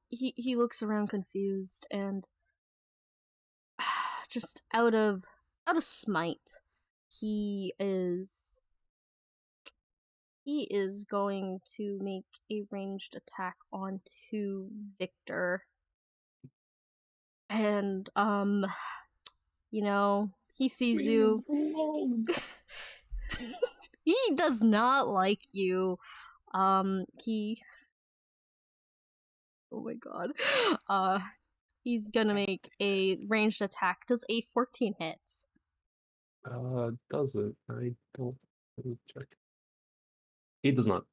He looks around confused and just out of smite, he is going to make a ranged attack onto Viktor. And he sees you. He does not like you. He Oh my god. He's gonna make a ranged attack. Does a 14 hits? Doesn't. I don't. Let me check. He does not.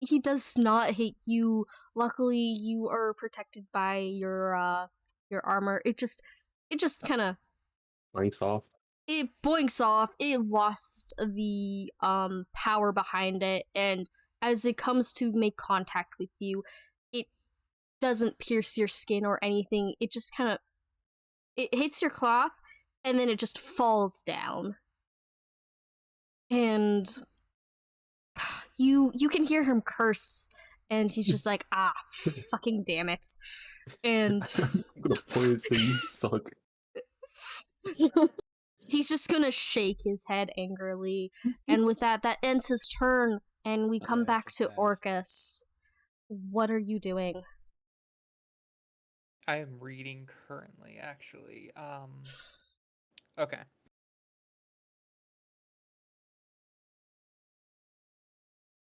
He does not hit you. Luckily, you are protected by your armor. It just kind of Boinks off. It boinks off. It lost the power behind it, and as it comes to make contact with you, it doesn't pierce your skin or anything. It just kind of it hits your cloth, and then it just falls down. And you can hear him curse, and he's just like, fucking damn it. And I'm gonna point and say you suck. He's just gonna shake his head angrily, and with that ends his turn, and we come back to Orchis. What are you doing? I am reading currently, actually. Okay.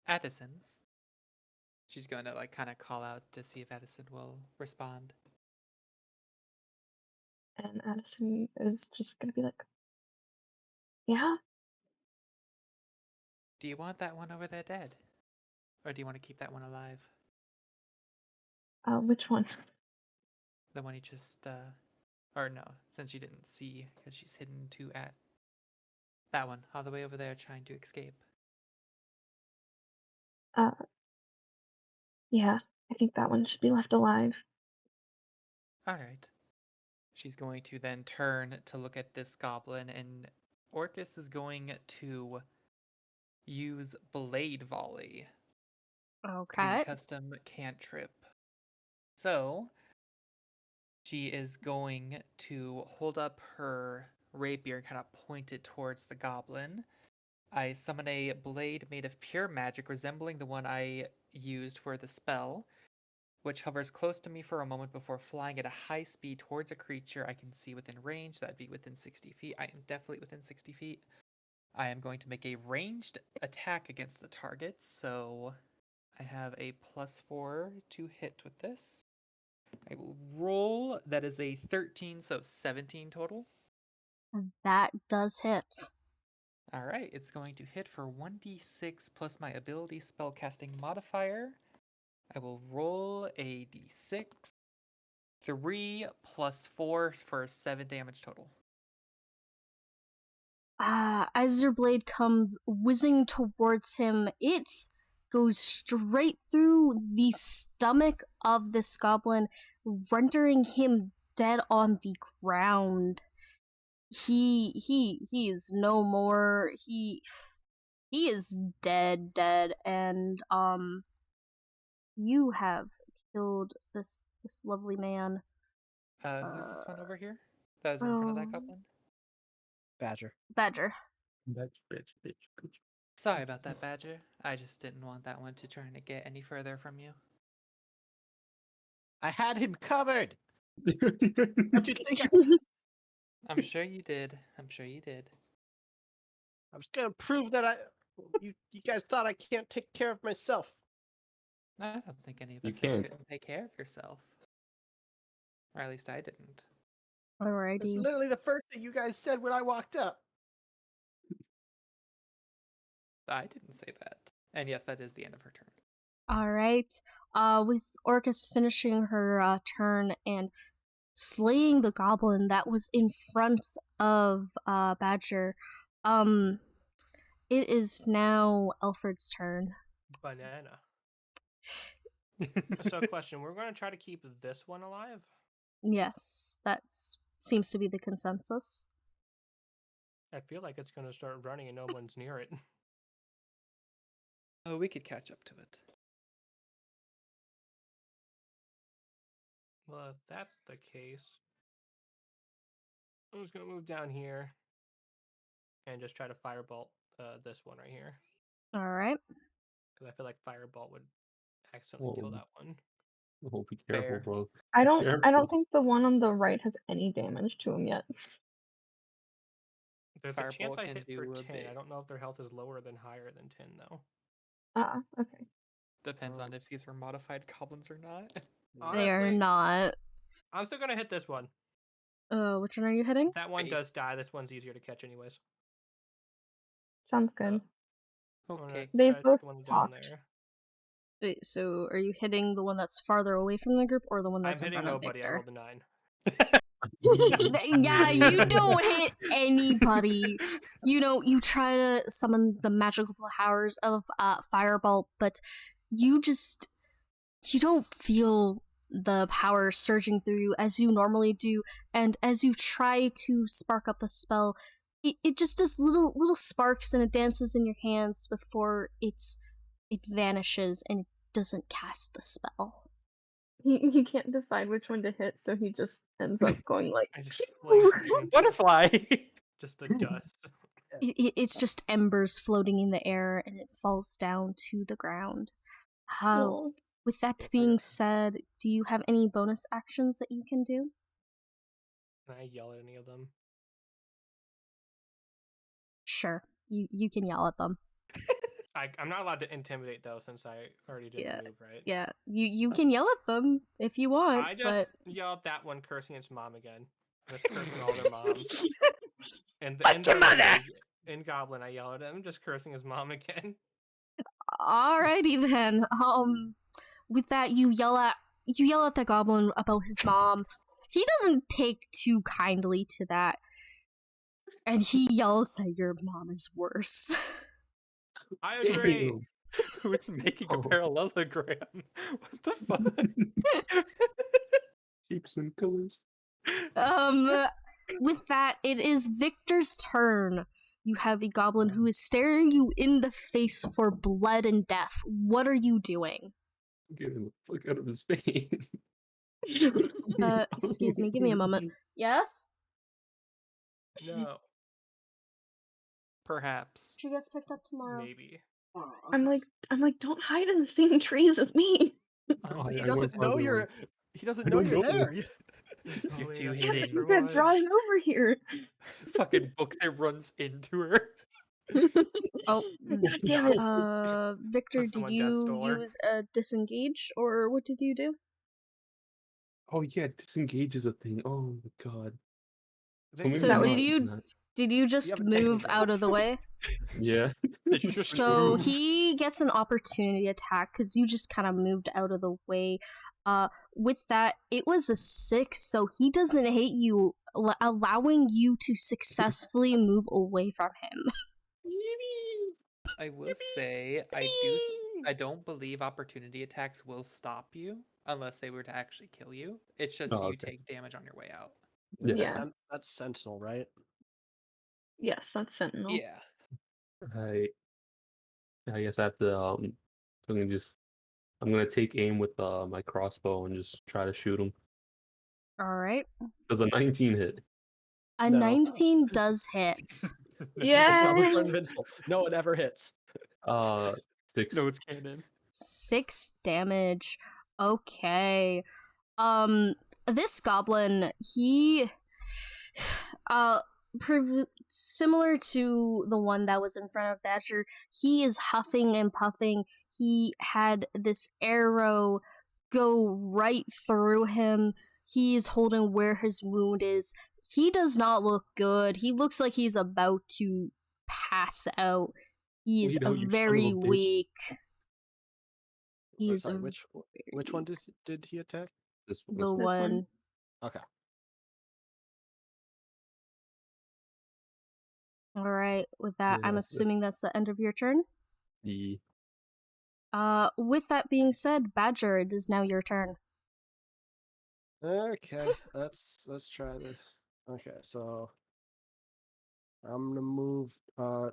Addison. She's going to kind of call out to see if Addison will respond. And Addison is just gonna be like, yeah? Do you want that one over there dead? Or do you want to keep that one alive? Which one? The one you just, or no, since you didn't see, because she's hidden at that one, all the way over there trying to escape. Yeah, I think that one should be left alive. Alright. She's going to then turn to look at this goblin, and Orchis is going to use Blade Volley. Okay. The custom cantrip. So, she is going to hold up her rapier, kind of pointed towards the goblin. I summon a blade made of pure magic resembling the one I used for the spell, which hovers close to me for a moment before flying at a high speed towards a creature I can see within range. That'd be within 60 feet. I am definitely within 60 feet. I am going to make a ranged attack against the target, so I have a +4 to hit with this. I will roll. That is a 13, so 17 total. That does hit. Alright, it's going to hit for 1d6 plus my ability spellcasting modifier. I will roll a d6. 3 plus 4 for 7 damage total. As your blade comes whizzing towards him, it goes straight through the stomach of this goblin, rendering him dead on the ground. He is no more. He is dead, and you have killed this lovely man. Who's this one over here? That was in front of that goblin? Badger. Badger. Bitch. Sorry about that, Badger. I just didn't want that one to try to get any further from you. I had him covered. Don't you think? I'm sure you did. I'm sure you did. I was gonna prove that you guys thought I can't take care of myself. I don't think any of You us said you can't. couldn't take care of yourself. Or at least I didn't. That's Alrighty. literally the first thing you guys said when I walked up. I didn't say that. And yes, that is the end of her turn. Alright. With Orchis finishing her turn and slaying the goblin that was in front of Badger, it is now Alfred's turn. Banana. So, question: we're going to try to keep this one alive. Yes, that seems to be the consensus. I feel like it's going to start running and no one's near it. Oh, we could catch up to it. Well, if that's the case, I'm just going to move down here and just try to firebolt this one right here. Alright. Because I feel like firebolt would accidentally kill Whoa. that one. Oh, be careful, Fair. bro. I don't Careful. think the one on the right has any damage to him yet. There's a chance Firebolt I can hit for do a 10. bit. I don't know if their health is lower than higher than 10, though. Okay. Depends on if these are modified goblins or not. They are Honestly, not. I'm still going to hit this one. Which one are you hitting? That one Wait. does die. This one's easier to catch anyways. Sounds good. I'm gonna Okay. They've try to take both the one down talked. there. Wait, so are you hitting the one that's farther away from the group or the one that's I'm in hitting front of nobody. I Viktor? rolled a 9. Yeah, you don't hit anybody. You know, you try to summon the magical powers of Fireball, but you don't feel the power surging through you as you normally do, and as you try to spark up the spell, it just does little sparks and it dances in your hands before it vanishes and it doesn't cast the spell. He can't decide which one to hit, so he just ends up going like, I just fling Butterfly! just the dust. It's just embers floating in the air and it falls down to the ground. "Oh." With that being said, do you have any bonus actions that you can do? Can I yell at any of them? Sure, you can yell at them. I'm not allowed to intimidate though, since I already did the move, right? Yeah, you can yell at them if you want, I just but yell at that one cursing its mom again. Just cursing all their moms. And Fuck your mother! in Goblin, I yell at him, just cursing his mom again. alrighty then. With that, you yell at the goblin about his mom. He doesn't take too kindly to that, and he yells that your mom is worse. I agree. Who's making a parallelogram? What the fuck? Shapes and colors. With that, it is Viktor's turn. You have a goblin who is staring you in the face for blood and death. What are you doing? Get him the fuck out of his face. Excuse me, give me a moment. Yes? No, Perhaps. She gets picked up tomorrow. maybe. I'm like, don't hide in the same trees as me. He I doesn't went know farther you're. away. He doesn't I know don't you're know. there. You're too You hidden. gotta draw him over here. Fucking books it runs into her. Oh, God damn it. Victor, That's the did one death you stole. use a disengage, or what did you do? Oh yeah, disengage is a thing. Oh my god. So That was- did you just have a move technique. out of the way? Yeah. Did you just So move? he gets an opportunity attack because you just kind of moved out of the way. With that, it was a 6, so he doesn't hit you, allowing you to successfully move away from him. I will say, I do I don't believe opportunity attacks will stop you unless they were to actually kill you. It's just Oh, you okay. take damage on your way out. Yeah. That's Sentinel, right? Yes, that's Sentinel. Yeah. I guess I have to I'm gonna take aim with my crossbow and just try to shoot him. All right. Does a 19 hit? A No. 19 does hit. Yeah. Goblins are invincible. No, it ever hits. 6. No, it's canon. 6 damage. Okay. This goblin, he similar to the one that was in front of Badger, he is huffing and puffing. He had this arrow go right through him. He is holding where his wound is. He does not look good. He looks like he's about to pass out. He is Wait, oh, you son of a very bitch. weak. Oh, He's sorry, which one did he attack? This the one. This one. one. Okay. All right. With that, I'm Yeah, assuming that's the end of your turn. the With that being said, Badger, it is now your turn. Okay, let's try this. Okay, so I'm gonna move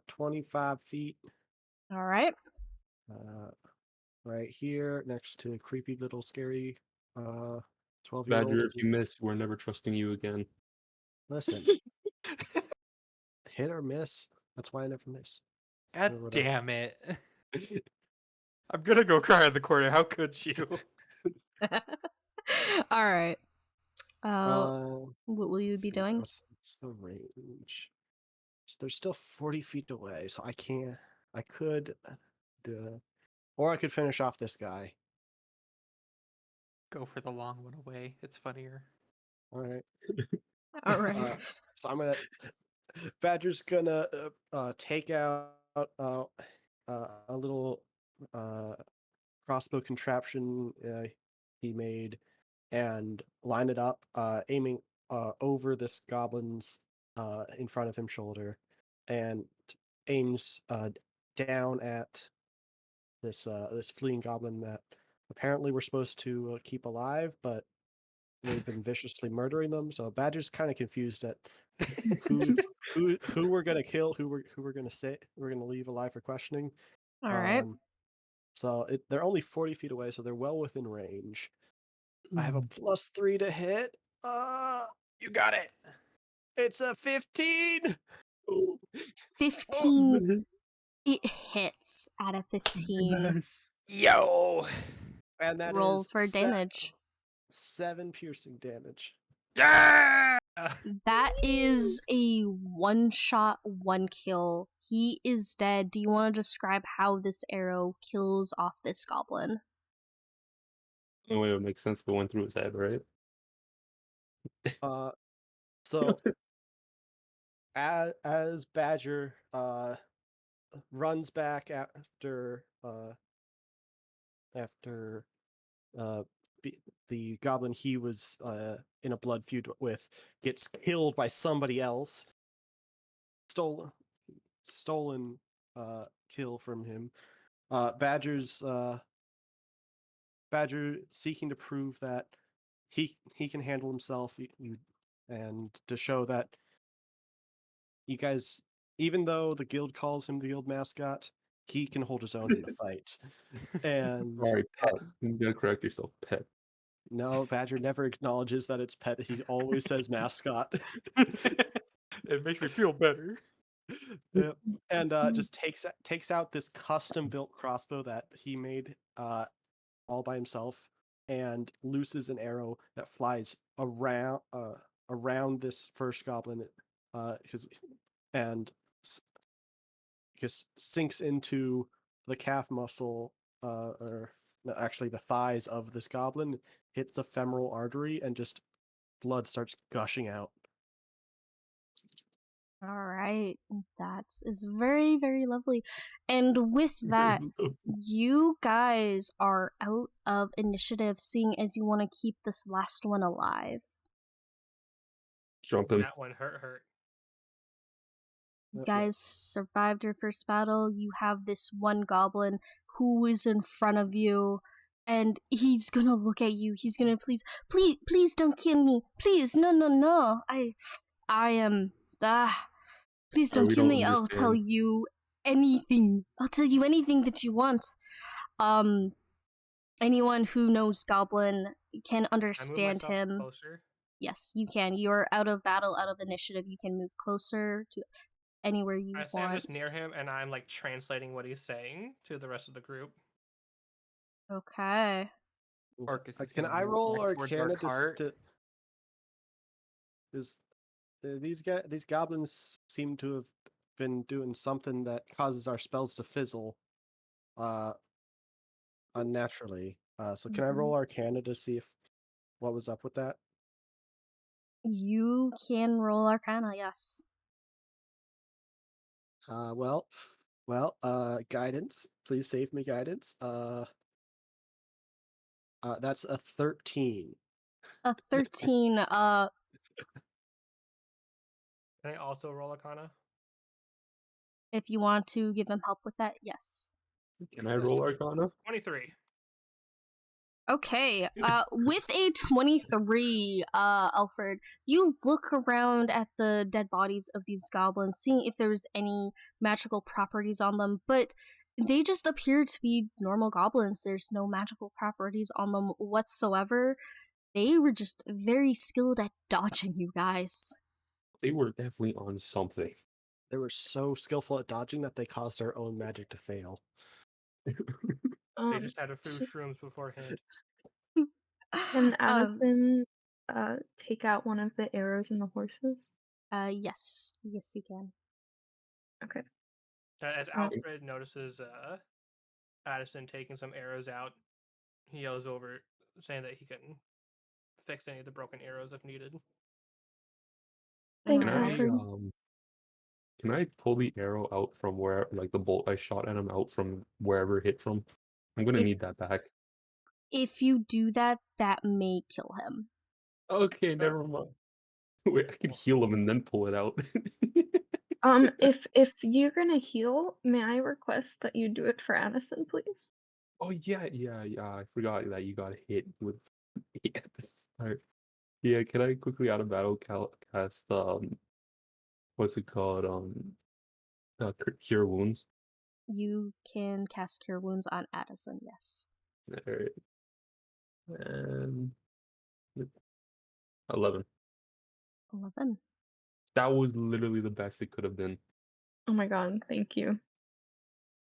25 feet All right. right here next to creepy little scary 12-year-old. Badger, if you miss, we're never trusting you again. Listen, hit or miss. That's why I never miss. God Or whatever. damn it. I'm gonna go cry in the corner. How could you? All right. Uh, What will you let's be see, doing? what's the range? So they're still 40 feet away, so I can't. I could do, or I could finish off this guy. Go for the long one away. It's funnier. All right. All right. So I'm gonna. Badger's gonna take out a little crossbow contraption he made and line it up, aiming over this goblin's in front of him shoulder, and aims down at this fleeing goblin that apparently we're supposed to keep alive, but they've been viciously murdering them. So Badger's kind of confused at who we're gonna kill, who we're gonna we're gonna leave alive for questioning. All right. So they're only 40 feet away, so they're well within range. I have a +3 to hit. You got it. It's a 15. 15. It hits at a 15. Nice. Yo. And that Roll is for damage. 7 piercing damage. Yeah. That is a one shot, one kill. He is dead. Do you want to describe how this arrow kills off this goblin? The way it would make sense if it went through his head, right? So as Badger runs back after the goblin he was in a blood feud with gets killed by somebody else, stolen kill from him. Badger seeking to prove that he can handle himself, and to show that you guys, even though the guild calls him the guild mascot, he can hold his own in the fight. And Sorry, pet. You gotta correct yourself, pet. no, Badger never acknowledges that it's pet. He always says mascot. It makes me feel better. Yep. And just takes out this custom built crossbow that he made all by himself, and looses an arrow that flies around this first goblin, and just sinks into the calf muscle, or no, actually the thighs of this goblin, hits the femoral artery, and just blood starts gushing out. All right. That is very, very lovely. And with that, you guys are out of initiative, seeing as you want to keep this last one alive. Jump him. That one hurt. You guys survived your first battle. You have this one goblin who is in front of you, and he's gonna look at you. He's gonna please don't kill me. Please, no. I am please Sorry, don't we kill don't me. I'll tell understand. you anything. I'll tell you anything that you want. Anyone who knows Goblin can I move understand myself him. closer. Yes, you can. You're out of battle, out of initiative. You can move closer to anywhere you I say want. I'm just near him, and I'm like translating what he's saying to the rest of the group. Okay. Orchis is Can gonna I move roll back towards Arcana Arkart. these goblins seem to have been doing something that causes our spells to fizzle unnaturally. So can I roll Arcana to see if what was up with that? You can roll Arcana, yes. Guidance. Please save me, guidance. That's a 13. A 13, Can I also roll Arcana? if you want to give him help with that, yes. Can I roll Arcana? 23. Okay, with a 23, Alferd, you look around at the dead bodies of these goblins, seeing if there's any magical properties on them, but they just appear to be normal goblins. There's no magical properties on them whatsoever. They were just very skilled at dodging you guys. They were definitely on something. They were so skillful at dodging that they caused their own magic to fail. They just had a few Sh- shrooms beforehand. Can Addison take out one of the arrows in the horses? Yes, you can. Okay. As Alfred notices Addison taking some arrows out, he yells over, saying that he can fix any of the broken arrows if needed. Thanks, Can I Alfred. can I pull the arrow out from where, like the bolt I shot at him out from wherever it hit from? I'm gonna If- need that back. If you do that, that may kill him. Okay, never mind. Wait, I could heal him and then pull it out. If you're gonna heal, may I request that you do it for Addison, please? Oh yeah. I forgot that you got hit with at the start. Yeah, can I quickly out of battle cast what's it called? Cure wounds. You can cast Cure Wounds on Addison, yes. Alright. And 11. 11. That was literally the best it could have been. Oh my god, thank you.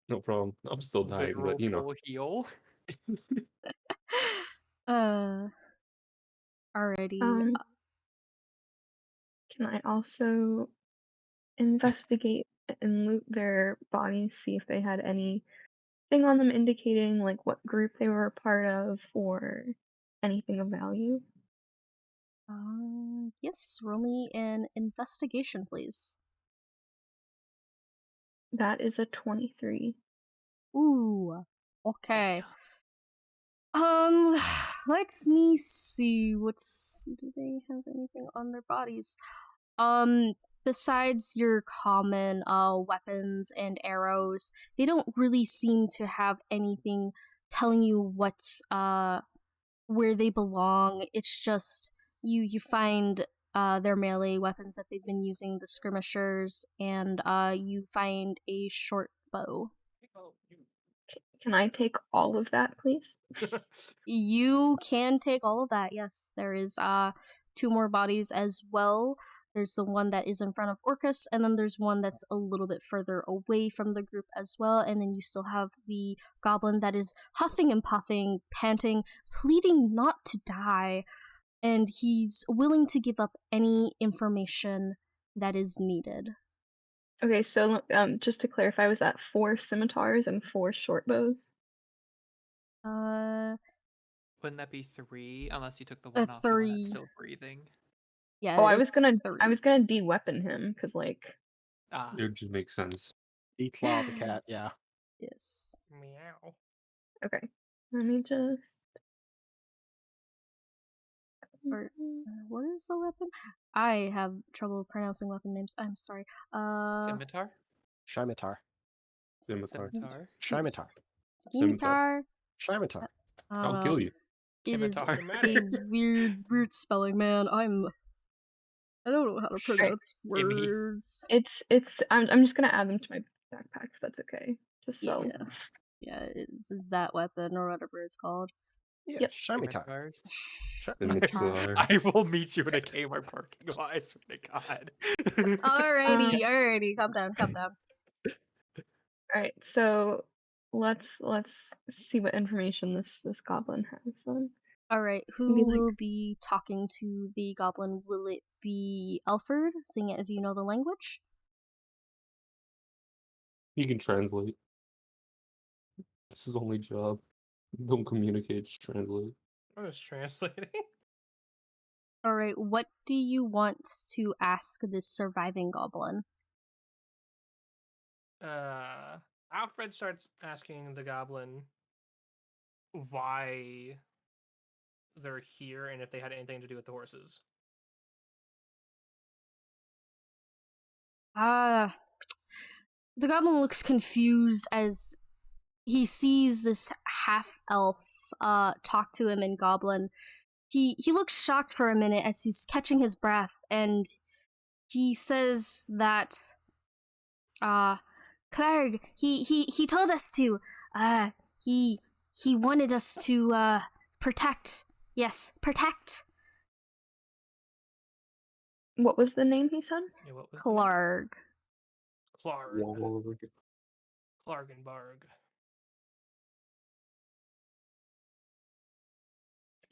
No problem. I'm still dying, Literal but you know. full heal. Alrighty. Can I also investigate and loot their bodies, see if they had anything on them indicating like what group they were a part of or anything of value? Yes, roll me an investigation, please. That is a 23. Ooh, okay. Let me see. Do they have anything on their bodies? Besides your common weapons and arrows, they don't really seem to have anything telling you what's where they belong. It's just you find their melee weapons that they've been using, the skirmishers, and you find a short bow. Can I take all of that, please? You can take all of that, yes. There is 2 more bodies as well. There's the one that is in front of Orchis, and then there's one that's a little bit further away from the group as well, and then you still have the goblin that is huffing and puffing, panting, pleading not to die, and he's willing to give up any information that is needed. Okay, so just to clarify, was that 4 scimitars and 4 short bows? Wouldn't that be 3? Unless you took the one off the one 3. that's still breathing. Yeah, Oh, I was it's gonna 3. de-weapon him because like Ah, It just makes sense. Declaw the cat, yeah. Yes. Meow. okay. Let me just. Or what is the weapon? I have trouble pronouncing weapon names. I'm sorry. Scimitar? Scimitar. Scimitar. Scimitar? Scimitar. Scimitar. Scimitar. I don't I'll know. kill you. It is Scimitar. a weird spelling, man. I don't know how to pronounce Gimme. words. I'm just gonna add them to my backpack if that's okay. Just so. Yeah, it's that weapon or whatever it's called. Yeah, Yep. Scimitar. Scimitars. Scimitar. I will meet you in a Kmart parking lot, I swear to God. Alrighty, calm down. Alright, so let's see what information this goblin has then. Alright, Maybe, who like- will be talking to the goblin? Will it be Alferd, seeing as you know the language? You can translate. This is only job. Don't communicate, just translate. I was translating. Alright, what do you want to ask this surviving goblin? Alfred starts asking the goblin why they're here and if they had anything to do with the horses. The goblin looks confused as he sees this half-elf talk to him in goblin. He looks shocked for a minute as he's catching his breath, and he says that Clarg, he told us to he wanted us to protect. Yes, protect. What was the name he said? Yeah, what was Clarg. Clarg. Clargenbarg.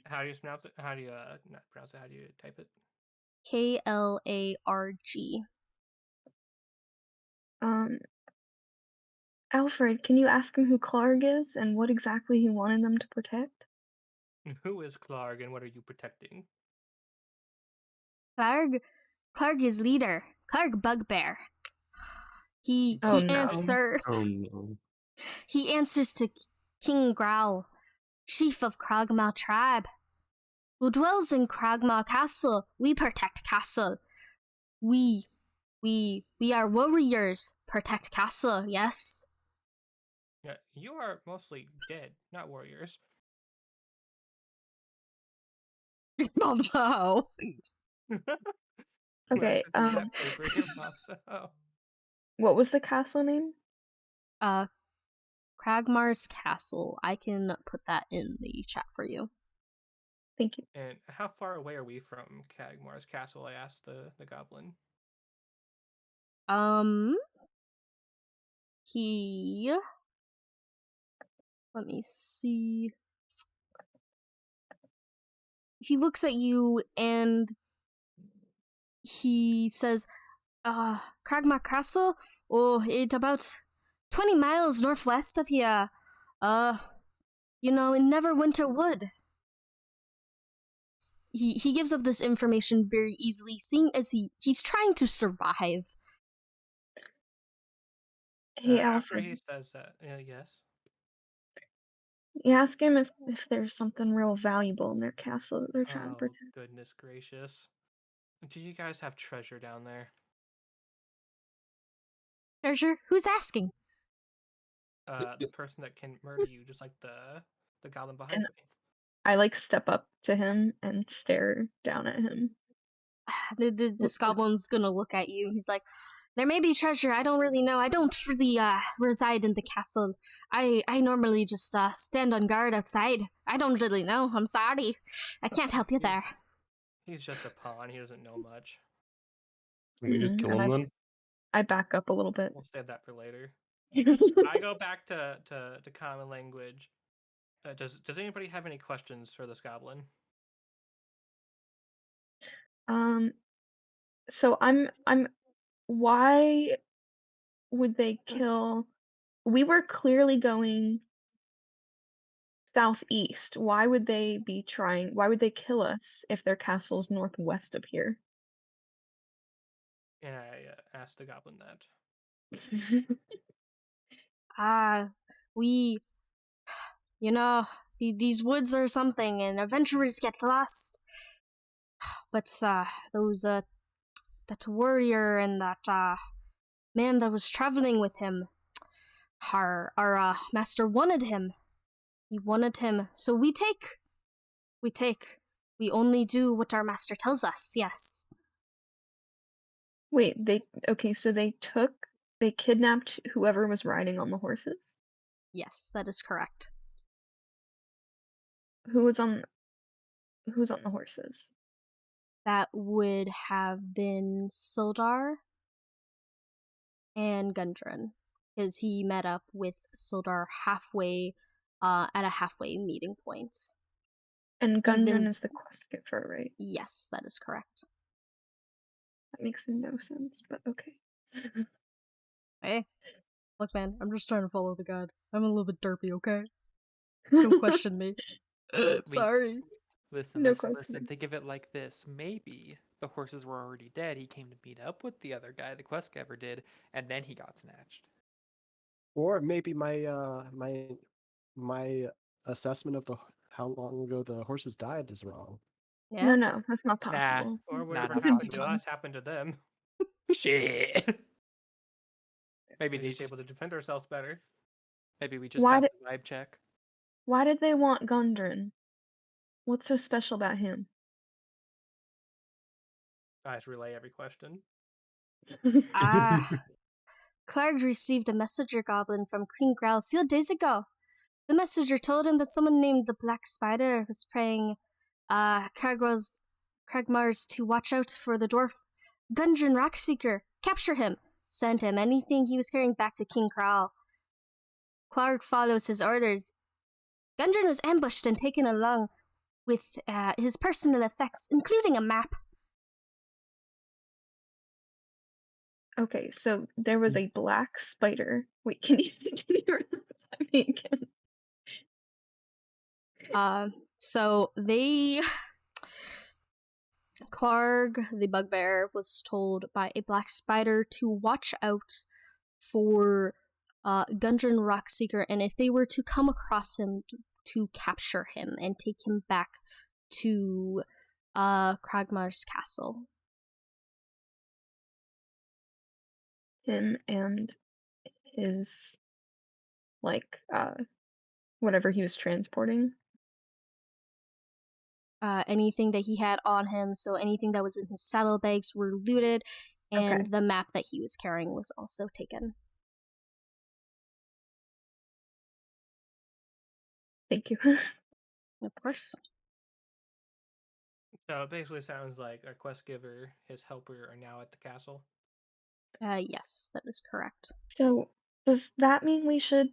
How do you pronounce it? How do you not pronounce it? How do you type it? Klarg. Alfred, can you ask him who Clarg is and what exactly he wanted them to protect? Who is Clarg and what are you protecting? Clarg is leader. Clarg Bugbear. He Oh, no. Oh no. He answers to King Growl, chief of Kragma tribe, who dwells in Kragma Castle. We protect castle. We are warriors. Protect castle. Yes. Yeah, you are mostly dead, not warriors. No. Okay, It's exactly for your mom, so. what was the castle name? Kragmar's castle. I can put that in the chat for you. Thank you. And how far away are we from Kagmar's castle? I asked the goblin. Let me see. He looks at you and he says, Kragmar Castle? Oh, it's about 20 miles northwest of here. In Neverwinter Wood. He gives up this information very easily, seeing as he's trying to survive. Hey, After Alfred, he says that, yes. you ask him if there's something real valuable in their castle that they're trying to Oh, protect. goodness gracious. Do you guys have treasure down there? Treasure? Who's asking? The person that can murder you, just like the goblin behind And me. I step up to him and stare down at him. This goblin's gonna look at you. He's like, there may be treasure. I don't really know. I don't really reside in the castle. I normally just stand on guard outside. I don't really know. I'm sorry. I can't help you there. He's just a pawn. He doesn't know much. Can we just kill And him then? I back up a little bit. We'll save that for later. I go back to common language. Does anybody have any questions for this goblin? So I'm why would they kill? We were clearly going southeast. Why would they kill us if their castle's northwest of here? And I asked the goblin that. These woods are something, and adventurers get lost. But that warrior and that man that was traveling with him, Our master wanted him. He wanted him, so we take. We only do what our master tells us, yes. Wait, so they kidnapped whoever was riding on the horses? Yes, that is correct. Who was on the horses? That would have been Sildar and Gundren, because he met up with Sildar halfway, at a halfway meeting point. And Gundren is the quest giver, right? Yes, that is correct. That makes no sense, but okay. Hey, look, man, I'm just trying to follow the god. I'm a little bit derpy, okay? Don't question me. Sorry. Listen, No listen. question. Think of it like this. Maybe the horses were already dead. He came to meet up with the other guy, the quest giver did, and then he got snatched. Or maybe my assessment of how long ago the horses died is wrong. Yeah. No, that's not Nah. possible. Or whatever not happened to possible. us happened to them. Shit. Maybe We're they just able to defend ourselves better. Maybe we just Why passed did- the vibe check. Why did they want Gundren? What's so special about him? I just relay every question. Clark received a messenger goblin from Queen Grell a few days ago. The messenger told him that someone named the Black Spider was praying Kragmars to watch out for the dwarf Gundren Rockseeker, capture him, send him anything he was carrying back to King Kral. Clark follows his orders. Gundren was ambushed and taken along with his personal effects, including a map. Okay, so there was a black spider. Wait, can you repeat that me again? So they... Clark, the bugbear, was told by a black spider to watch out for Gundren Rockseeker, and if they were to come across him, to capture him and take him back to Kragmar's castle. Him and his, whatever he was transporting. Anything that he had on him, so anything that was in his saddlebags were looted, and the map that he was carrying was also taken. Thank you. Of course. So it basically sounds like our quest giver, his helper, are now at the castle. Yes, that is correct. So, does that mean we should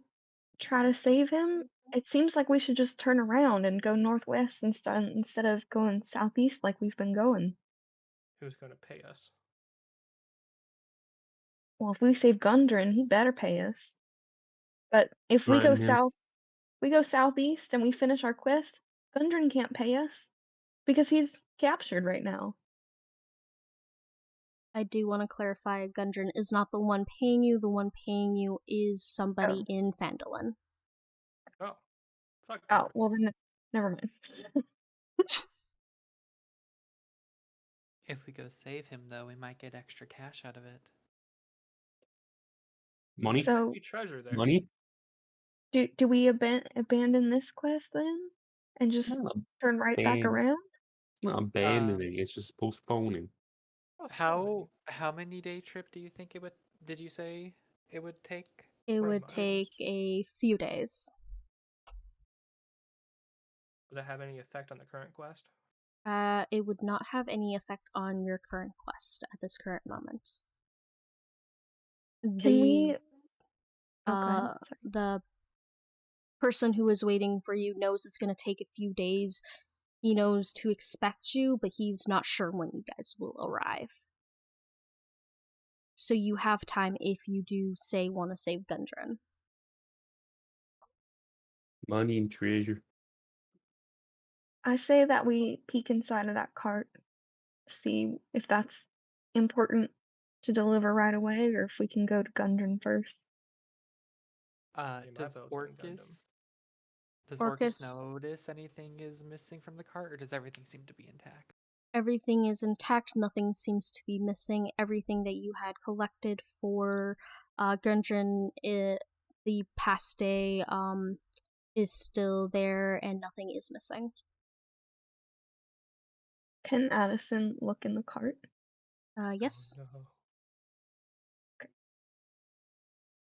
try to save him? It seems like we should just turn around and go northwest instead of going southeast like we've been going. Who's going to pay us? Well, if we save Gundren, he better pay us. But if we go southeast and we finish our quest, Gundren can't pay us because he's captured right now. I do want to clarify, Gundren is not the one paying you. The one paying you is somebody in Phandelver. Oh, fuck. Oh, well then, never mind. If we go save him, though, we might get extra cash out of it. Money? So, Treasure there. Money? do we abandon this quest then, and just turn right back around? It's not abandoning. It's just postponing. How many day trip do you think it would? Did you say it would take? It would take a few days. Would that have any effect on the current quest? It would not have any effect on your current quest at this current moment. Can we? Okay. The person who is waiting for you knows it's going to take a few days. He knows to expect you, but he's not sure when you guys will arrive. So you have time if you do want to save Gundren. Money and treasure. I say that we peek inside of that cart, see if that's important to deliver right away, or if we can go to Gundren first. Does Orchis notice anything is missing from the cart, or does everything seem to be intact? Everything is intact. Nothing seems to be missing. Everything that you had collected for Gundren The paste is still there and nothing is missing. Can Addison look in the cart? Yes. Oh, no.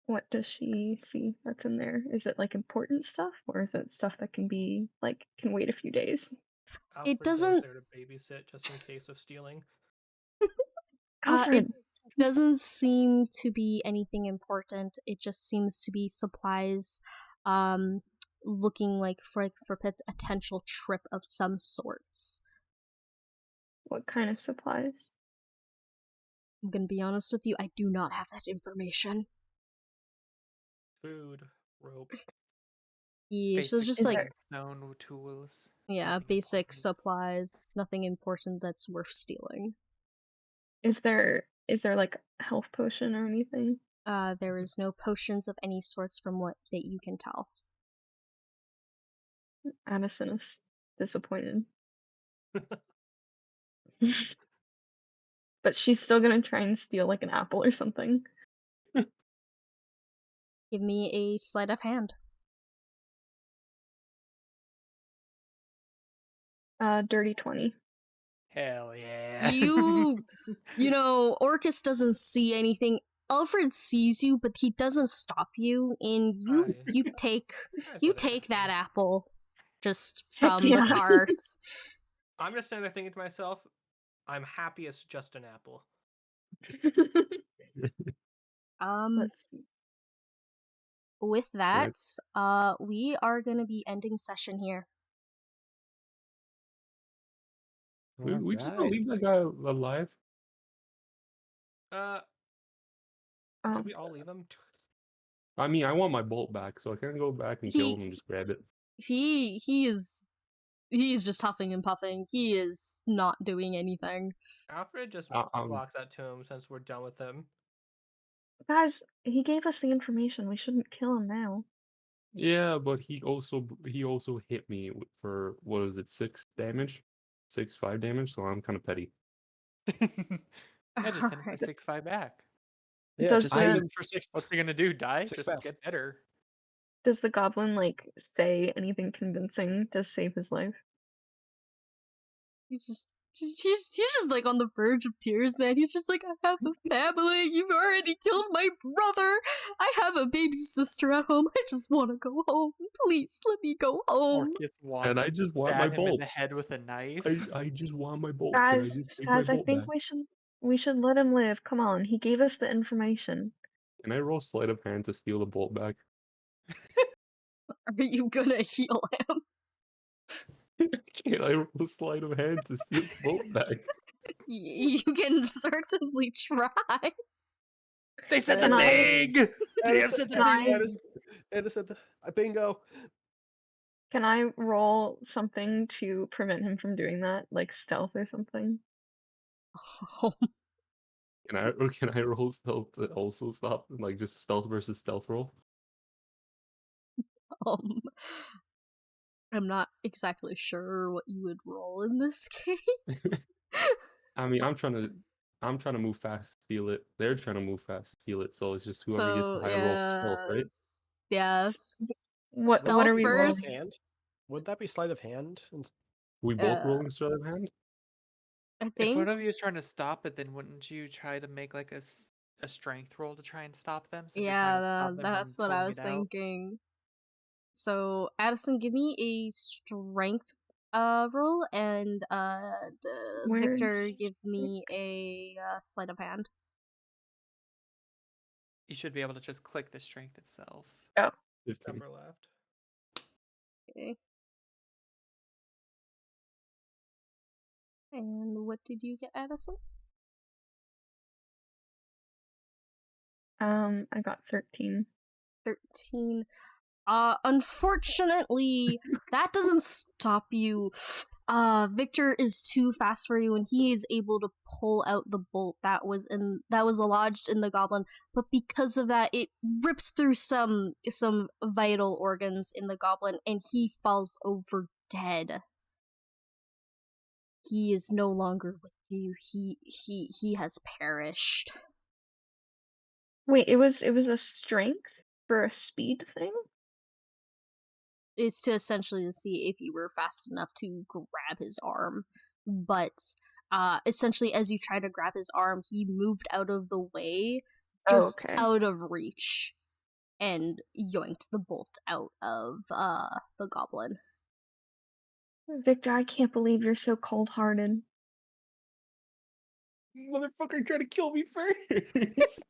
What does she see that's in there? Is it like important stuff, or is it stuff that can be like can wait a few days? Alfred doesn't- goes there to babysit just in case of stealing. Alfred, It doesn't seem to be anything important. It just seems to be supplies, looking like for a potential trip of some sorts. what kind of supplies? I'm gonna be honest with you, I do not have that information. Food, rope. Yeah, so Basic just Is like there- stone tools. yeah, nothing basic important. supplies, nothing important that's worth stealing. Is there like a health potion or anything? There is no potions of any sorts from what that you can tell. Addison is disappointed. But she's still gonna try and steal like an apple or something. Give me a sleight of hand. Dirty 20. Hell yeah. You know, Orchis doesn't see anything. Alfred sees you, but he doesn't stop you, and you take that apple just Heck from yeah. the cart. I'm just sitting there thinking to myself, I'm happy it's just an apple. Let's see. With that, we are gonna be ending session here. We just gonna Alright. leave that guy alive. Did we all leave him? I mean, I want my bolt back, so I can't go back and kill him and just grab it. He's just huffing and puffing. He is not doing anything. Alfred just Um, block that to him since we're done with him. Guys, he gave us the information. We shouldn't kill him now. Yeah, but he also hit me for what was it, 6 damage, 5 damage. So I'm kind of petty. I just hit him for Alright. 6-5 back. Yeah, Does just the- hit him for 6. What's he gonna do? Die? Six Just back. get better. Does the goblin like say anything convincing to save his life? He's just like on the verge of tears, man. He's just like, I have a family. You've already killed my brother. I have a baby sister at home. I just want to go home. Please let me go home. Orchis walks And I up, just want my stab him in bolt. the head with a knife. I just want my bolt. Can I Guys, just take my guys, I bolt think back? we should let him live. Come on, he gave us the information. Can I roll sleight of hand to steal the bolt back? Are you gonna heal him? Can I roll sleight of hand to steal the bolt back? You can certainly try. They said the Can I- thing! Damn, said the thing! Addison, bingo. Can I roll something to prevent him from doing that, like stealth or something? Can I roll stealth to also stop, like just stealth versus stealth roll? Um, I'm not exactly sure what you would roll in this case. I mean, I'm trying to move fast, steal it. They're trying to move fast, steal it. So it's just whoever gets the So higher roll for stealth, right? yes. What Stealth are we Sleight of rolling? first. hand? Would that be sleight of hand? We both Uh, rolling sleight of hand. I If think one of you is trying to stop it, then wouldn't you try to make like a strength roll to try and stop them? Since you're trying to stop them that's from what I pulling was it out? thinking. So Addison, give me a strength roll, and Victor, Where's give me a sleight of hand. You should be able to just click the strength itself. 15. Upper left. Okay. And what did you get, Addison? I got 13. 13. Unfortunately, that doesn't stop you. Victor is too fast for you, and he is able to pull out the bolt that was lodged in the goblin. But because of that, it rips through some vital organs in the goblin, and he falls over dead. He is no longer with you. He has perished. Wait, it was a strength? for a speed thing? Is to essentially see if you were fast enough to grab his arm. But essentially, as you try to grab his arm, he moved out of the way, just Okay. out of reach, and yoinked the bolt out of the goblin. Victor, I can't believe you're so cold-hearted. Motherfucker tried to kill me first.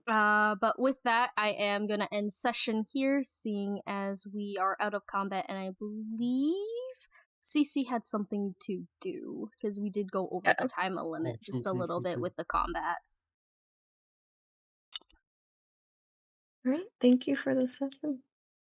But with that, I am gonna end session here, seeing as we are out of combat, and I believe CC had something to do, because we did go over the time limit just a little bit with the combat. Alright, thank you for the session.